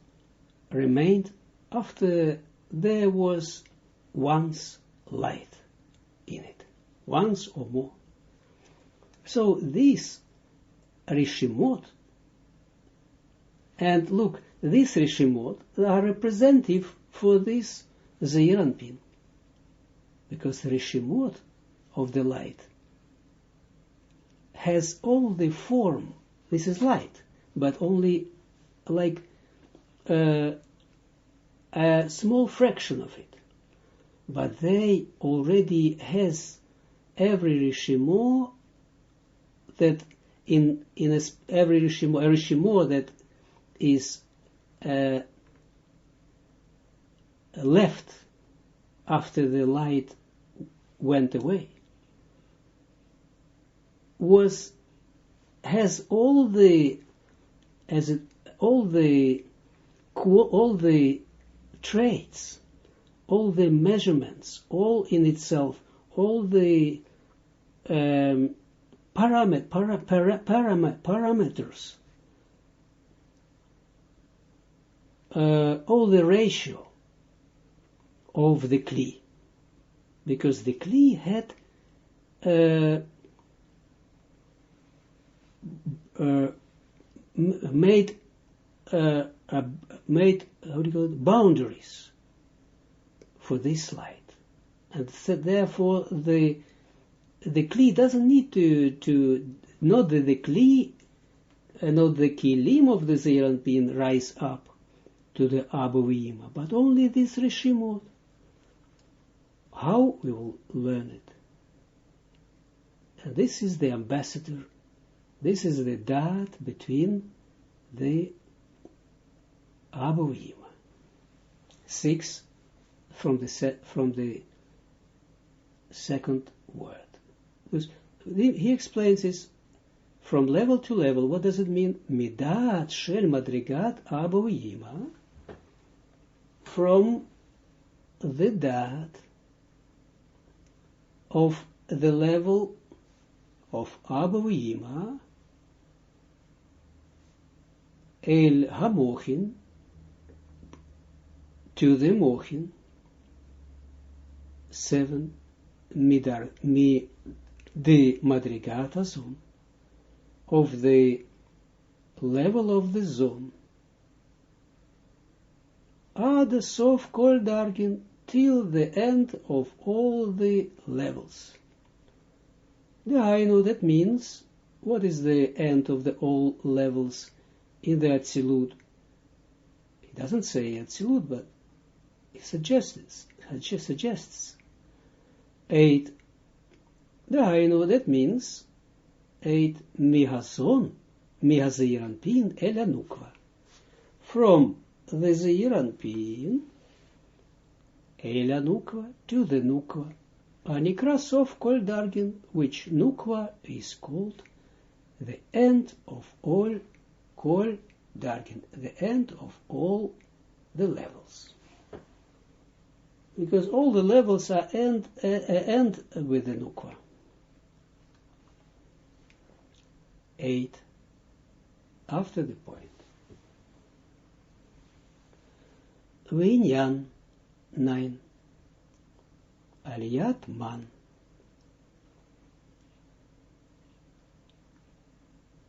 remained after there was once light in it, once or more. So these rishimot, and look, these rishimot are representative for this Zeranpin, because the rishimot of the light has all the form. This is light, but only like a small fraction of it. But they already has every rishimo that every rishimo that is left after the light went away has all the traits, all the measurements, all in itself, all the parameters, all the ratio of the kli, because the kli had made how do you call it, boundaries for this light, and so therefore the kli doesn't need to not that the kli, not the kilim of the Zeranpin rise up to the abuvima, but only this rishimot. How we will learn it? And this is the ambassador. This is the dat between the abuvima. 6 from the second word. Because he explains this from level to level. What does it mean? Midat shel madrigat Abba v'Ima, from the dat of the level of Abba v'Ima, El Hamochin, to the Mochin, 7, the Madrigat Azon, of the level of the zone, Ad Sof Kol Dargin, till the end of all the levels. I know that means, what is the end of the all levels in the Atzilut? It doesn't say Atzilut, but it suggests. 8. I know that means 8. Mihazon, Mihazeiranpin El Anukva. From the Zeiranpin El Anukva to the Nukva. Anikra Sof Kol Dargin, which Nukva is called the end of all Kol Dargin, the end of all the levels. Because all the levels are end with the Nukva. 8. After the point. V'inyan 9. Aliyat man.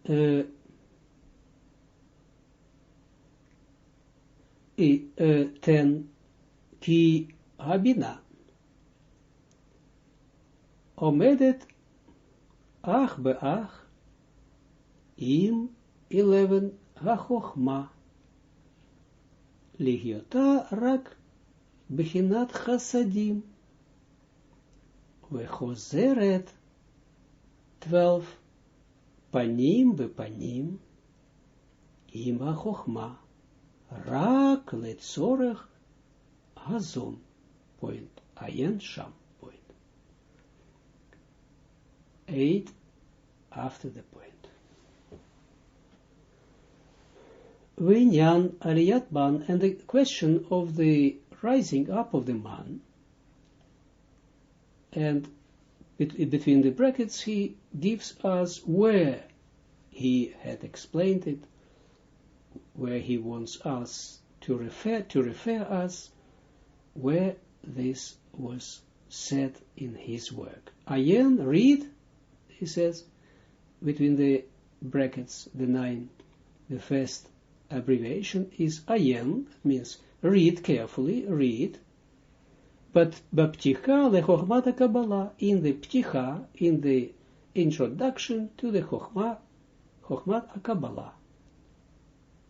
10. Ki Habina. Omedet ach beach im 11 HaChochma. Lihiota rak bechinat chasadim. Vechozeret 12 panim bepanim im HaChochma. Rak letzorech hazon. Point. Ayen sham. Point. 8 after the point. Vinyan aliyat man, and the question of the rising up of the man, and between the brackets he gives us where he had explained it, where he wants us to refer us, where this was said in his work. Ayen, read, he says, between the brackets, the 9, the first abbreviation is ayen, means read carefully, read, but b'pticha lechochmat Kabbalah, in the pticha, in the introduction to the chochmat Kabbalah.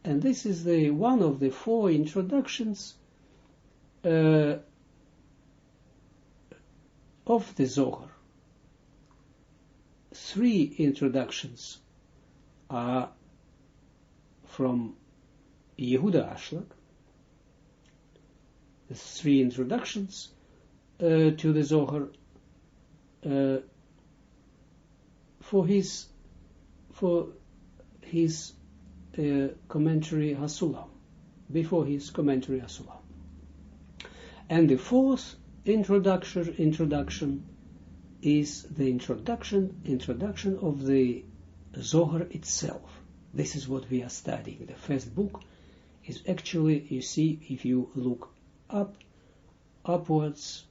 And this is the one of the 4 introductions of the Zohar. 3 introductions are from Yehuda Ashlag. The 3 introductions to the Zohar for his commentary Hasulam, before his commentary Hasulam. And the 4th introduction is the introduction of the Zohar itself. This is what we are studying. The first book is actually, you see, if you look upwards,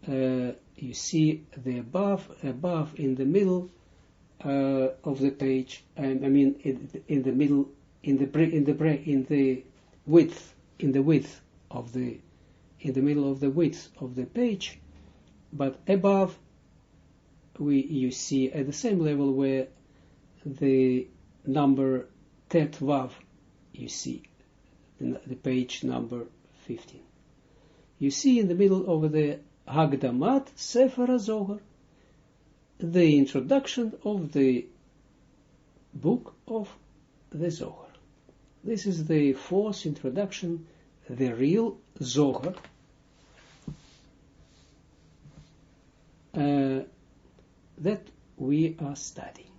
you see the above in the middle of the page, and I mean in the middle, in the width of the page, but above you see at the same level where the number Tet Vav, you see the page number 15. You see in the middle over the Hagdamat Sefer HaZohar, the introduction of the book of the Zohar. This is the 4th introduction, the real Zohar, that we are studying.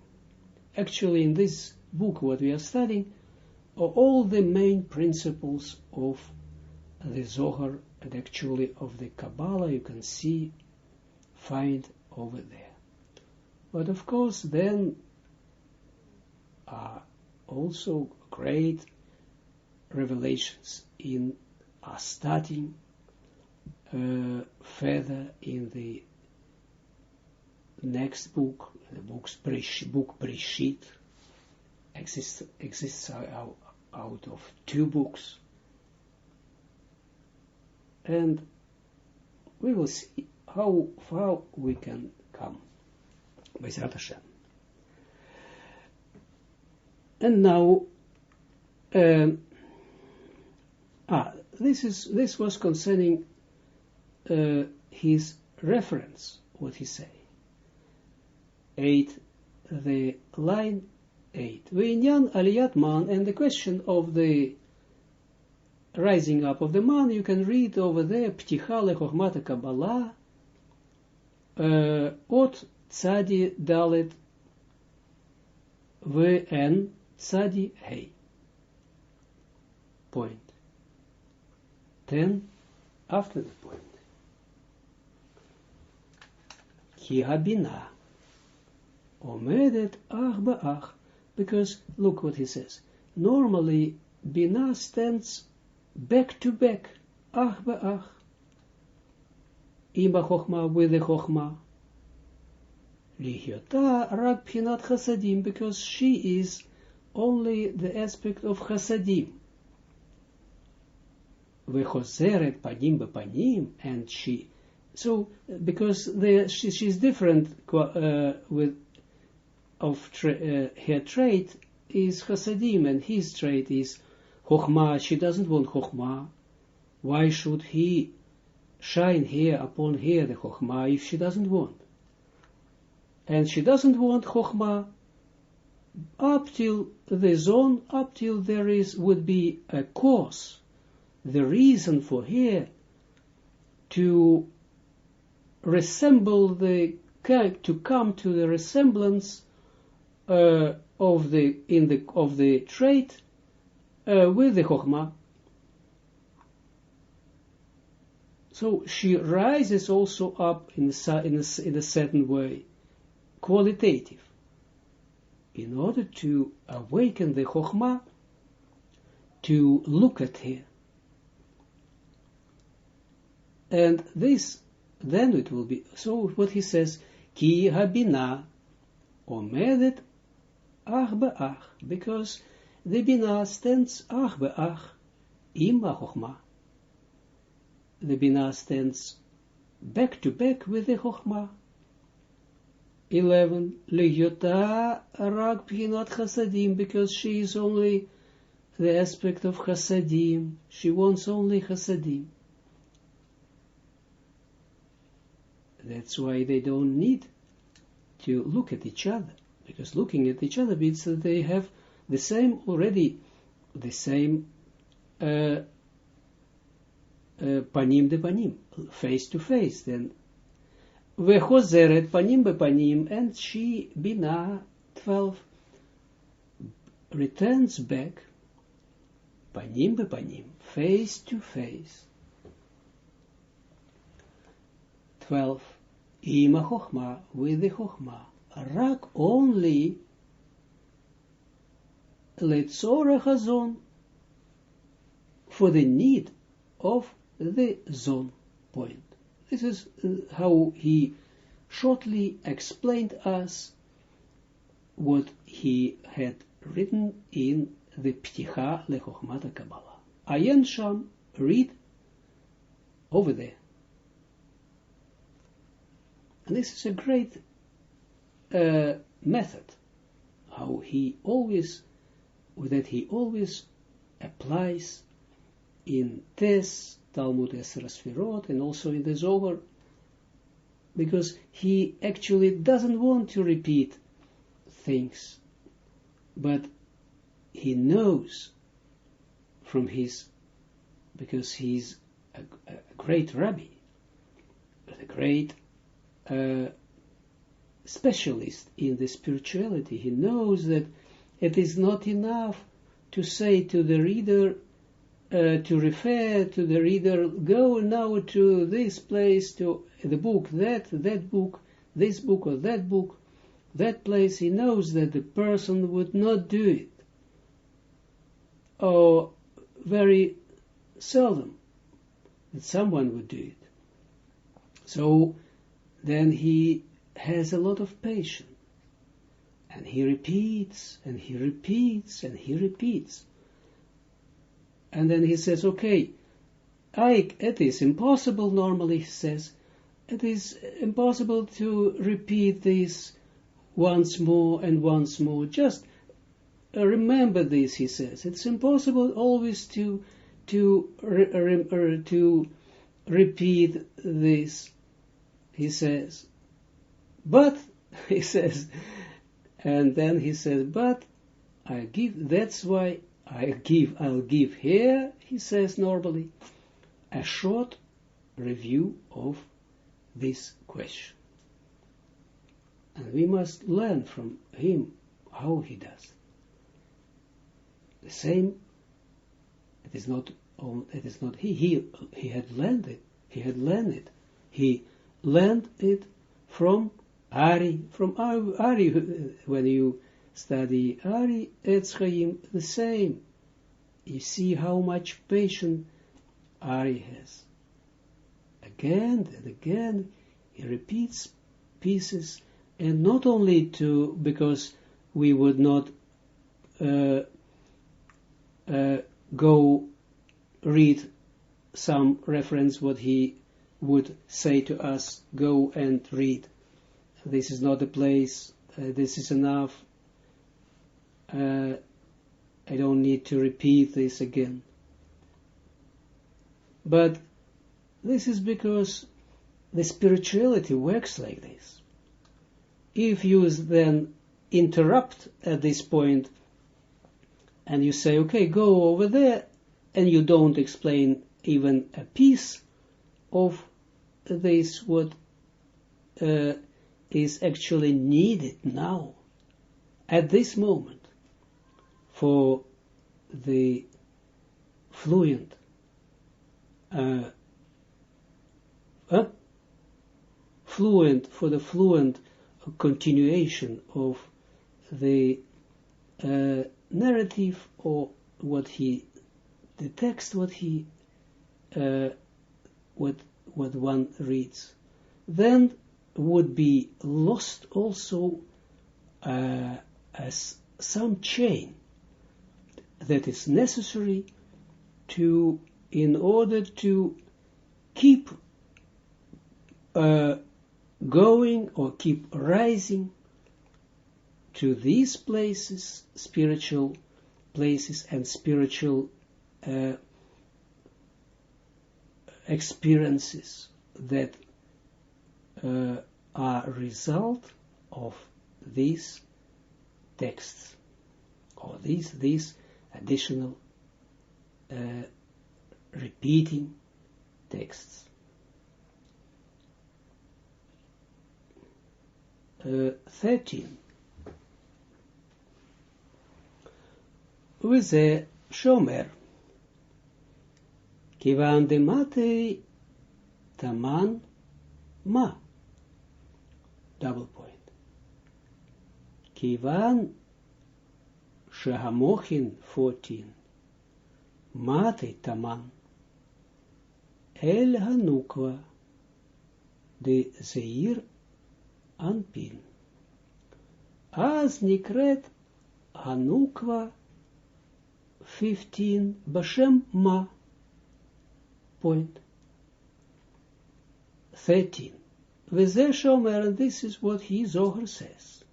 actually in this book what we are studying are all the main principles of the Zohar and actually of the Kabbalah you can find over there. But of course then are also great revelations are starting further in the next book, the book Breshit exists out of 2 books, and we will see how far we can come. B'ezrat Hashem. And now, this was concerning his reference, what he say. 8, the line 8. V'inyan aliyat man, and the question of the rising up of the man, you can read over there, Pticha lechochmat Kabbalah, Ot Tzadi Dalet V'en Tzadi Hei. Point. 10, after the point. Ki habina omedet ach ba'ach, because look what he says. Normally, bina stands back to back, ach ba'ach, ima chochma with the chochma, lihyota rak phinat chasadim, because she is only the aspect of chasadim. Vechoseret panim bepanim, and she, so because she's different with her trait is chasadim, and his trait is chokhmah. She doesn't want chokhmah. Why should he shine here upon her the chokhmah if she doesn't want? And she doesn't want chokhmah up till the zone, up till there would be a cause, the reason for her to resemble to come to the resemblance of the trait with the chokhmah. So she rises also up in a certain way, qualitative, in order to awaken the chokhmah to look at her. And this, then it will be, so what he says, Ki habina omedet ach ba'ach, because the bina stands ach ba'ach, ima chokhmah. The bina stands back to back with the chokhmah. 11. Liyota rak phinat chasadim, because she is only the aspect of chasadim. She wants only chasadim. That's why they don't need to look at each other, because looking at each other means that they have the same panim de panim, face to face. Then vechozeret panim be panim, and she, bina 12, returns back panim be panim, face to face. 12. Ima chokhmah, with the chokhmah, rak only letzorech hazon, for the need of the zone point. This is how he shortly explained us what he had written in the Pticha lechokhmat Kabbalah. Ayen sham, read over there. And this is a great method, how he always applies in Tes, Talmud Esra Sfirot, and also in the Zohar, because he actually doesn't want to repeat things, but he knows from because he's a great Rabbi, a great specialist in the spirituality. He knows that it is not enough to say to the reader, to refer to the reader, go now to this place, to the book, that book, this book or that book, that place. He knows that the person would not do it, or very seldom that someone would do it. So then he has a lot of patience, and he repeats, and he repeats, and he repeats. And then he says, okay, it is impossible, normally he says, it is impossible to repeat this once more and once more. Just remember this, he says. It's impossible always to repeat this, he says. But, he says, and then he says, but that's why I'll give here, he says normally, a short review of this question. And we must learn from him how he does. The same, it is not he had learned it. He learned it from Ari, when you study Ari Etz Chaim, the same. You see how much patience Ari has. Again and again, he repeats pieces, and not only because we would not go read some reference, what he would say to us, go and read. This is not the place, this is enough. I don't need to repeat this again. But this is because the spirituality works like this. If you then interrupt at this point and you say, okay, go over there, and you don't explain even a piece of this, what is actually needed now, at this moment, for the fluent continuation of the narrative, or the text, what one reads, then would be lost also as some chain that is necessary in order to keep going or keep rising to these places, spiritual places and spiritual experiences that are a result of these texts, or these additional repeating texts. 13. וזה שומר, כיוון דמתי תמן מה? Double point. כיוון שהמוחין 14, מתי תמן, אל הנוקבה דזעיר אנפין. אז נקראת הנוקבה 15 בשם מה? Point. 13. וזה שאומר, and this is what he, Zohar, says.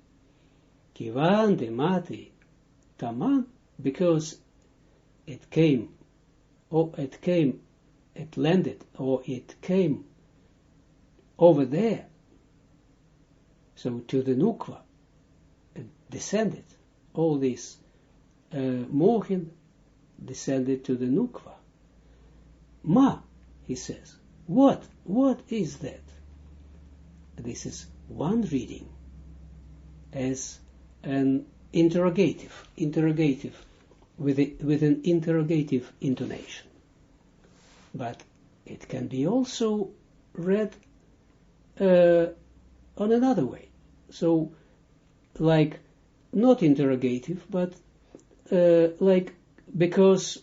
כיוון דמתי תמן, because it landed, or it came over there, so to the Nukva, it descended, all this Mohin descended to the Nukva. Ma, he says, what is that? This is one reading as an interrogative, with an interrogative intonation. But it can be also read on another way. So, like, not interrogative, but like, because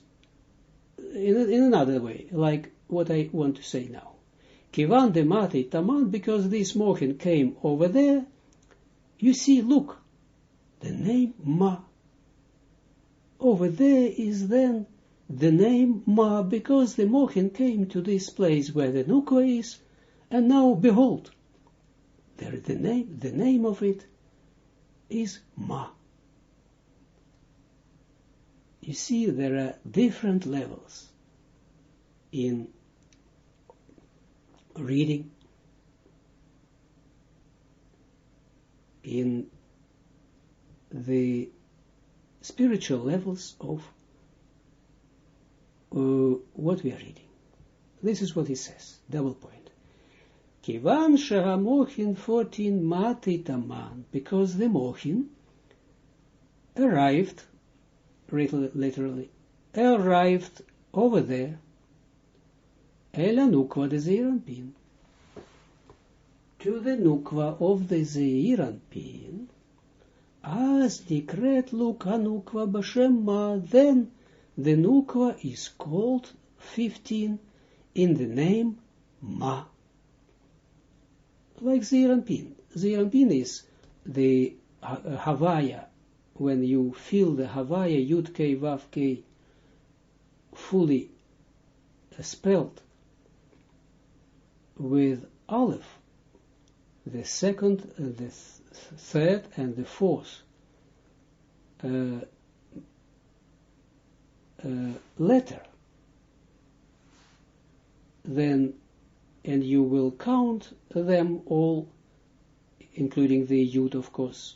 in another way, like what I want to say now. Kivan de mati taman, because this mohin came over there, you see, look, the name Ma. Over there is then the name Ma, because the mohin came to this place where the nukwa is, and now behold, there is the name of it is Ma. You see, there are different levels in reading, in the spiritual levels of what we are reading. This is what he says, double point. Kivan sheha mochin 14 mati taman, because the mochin arrived, literally, arrived over there, Ela nukwa de Zeiranpin, to the nukwa of the Zeiranpin, as nikret luka nukwa b'shem Ma, then the nukwa is called 15 in the name Ma. Like Zeiranpin. Zeiranpin is the Havaya, when you feel the Havaya Yud Kei Vav Kei fully spelled with Aleph, the second, the third, and the fourth letter, then, and you will count them all, including the Yud, of course,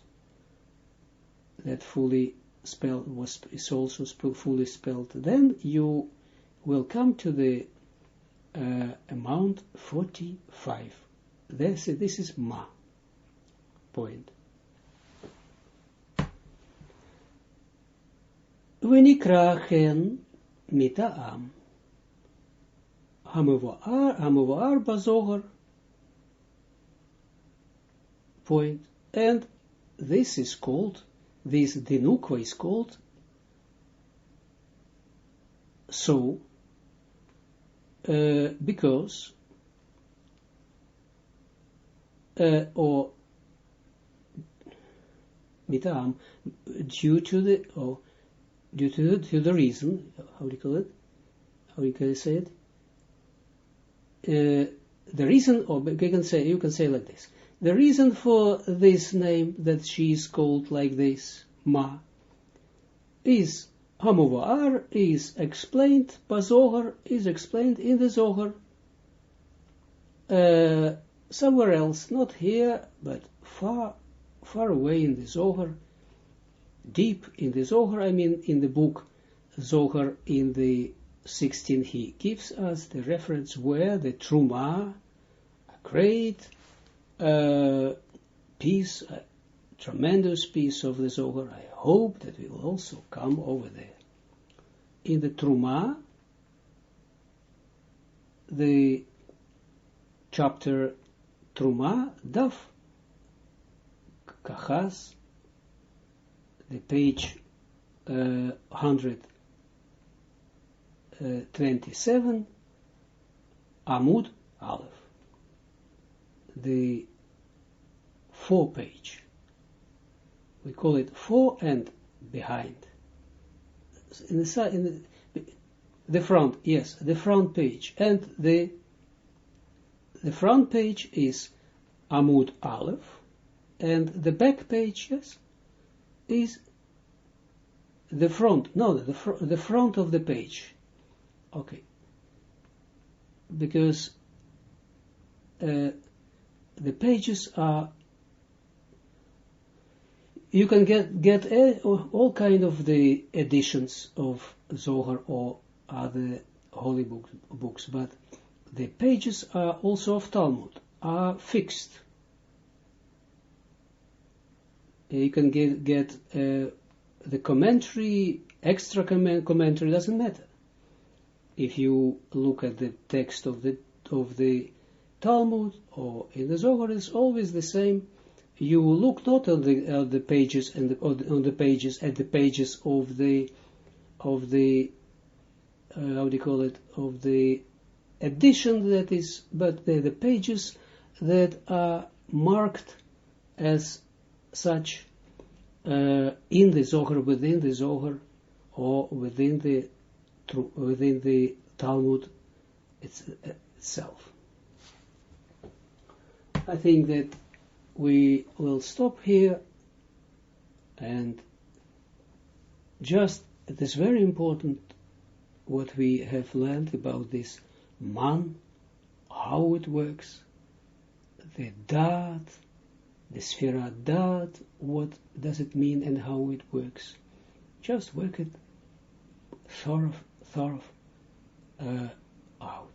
that fully spelled is also fully spelled. Then you will come to the amount 45. This is Ma. Point. V'nikra chen mita'am hamevoar bazohar. Point. And this is called, the nukwa is called so, because or mitam, due to the reason, how do you call it? How you can say it? The reason, or you can say like this: the reason for this name, that she is called like this, Ma, is Hamuvar, is explained, Bazohar is explained in the Zohar, somewhere else, not here, but far away in the Zohar, deep in the Zohar, I mean in the book Zohar, in the 16, he gives us the reference where the Truma, a great piece, a tremendous piece of the Zohar, I hope that we will also come over there. In the Truma, the chapter Truma, Daf, Kachas, the page 127, Amud Aleph, the 4 page. We call it 4 and behind. In the side, the front, yes, the front page, and the front page is Amud Aleph, and the back page, yes, is the front. No, the front of the page. Okay, because the pages are. You can get all kind of the editions of Zohar or other holy books, but the pages are also of Talmud, are fixed. You can get the commentary, extra commentary, doesn't matter. If you look at the text of the Talmud or in the Zohar, it's always the same. You look not on the pages and on the pages at the pages of the how do you call it, of the edition that is, but the pages that are marked as such in the Zohar, within the Zohar, or within the Talmud itself. I think that we will stop here, and just it is very important what we have learned about this man, how it works, the Da'at, the Sphira Da'at, what does it mean and how it works. Just work it thorough out.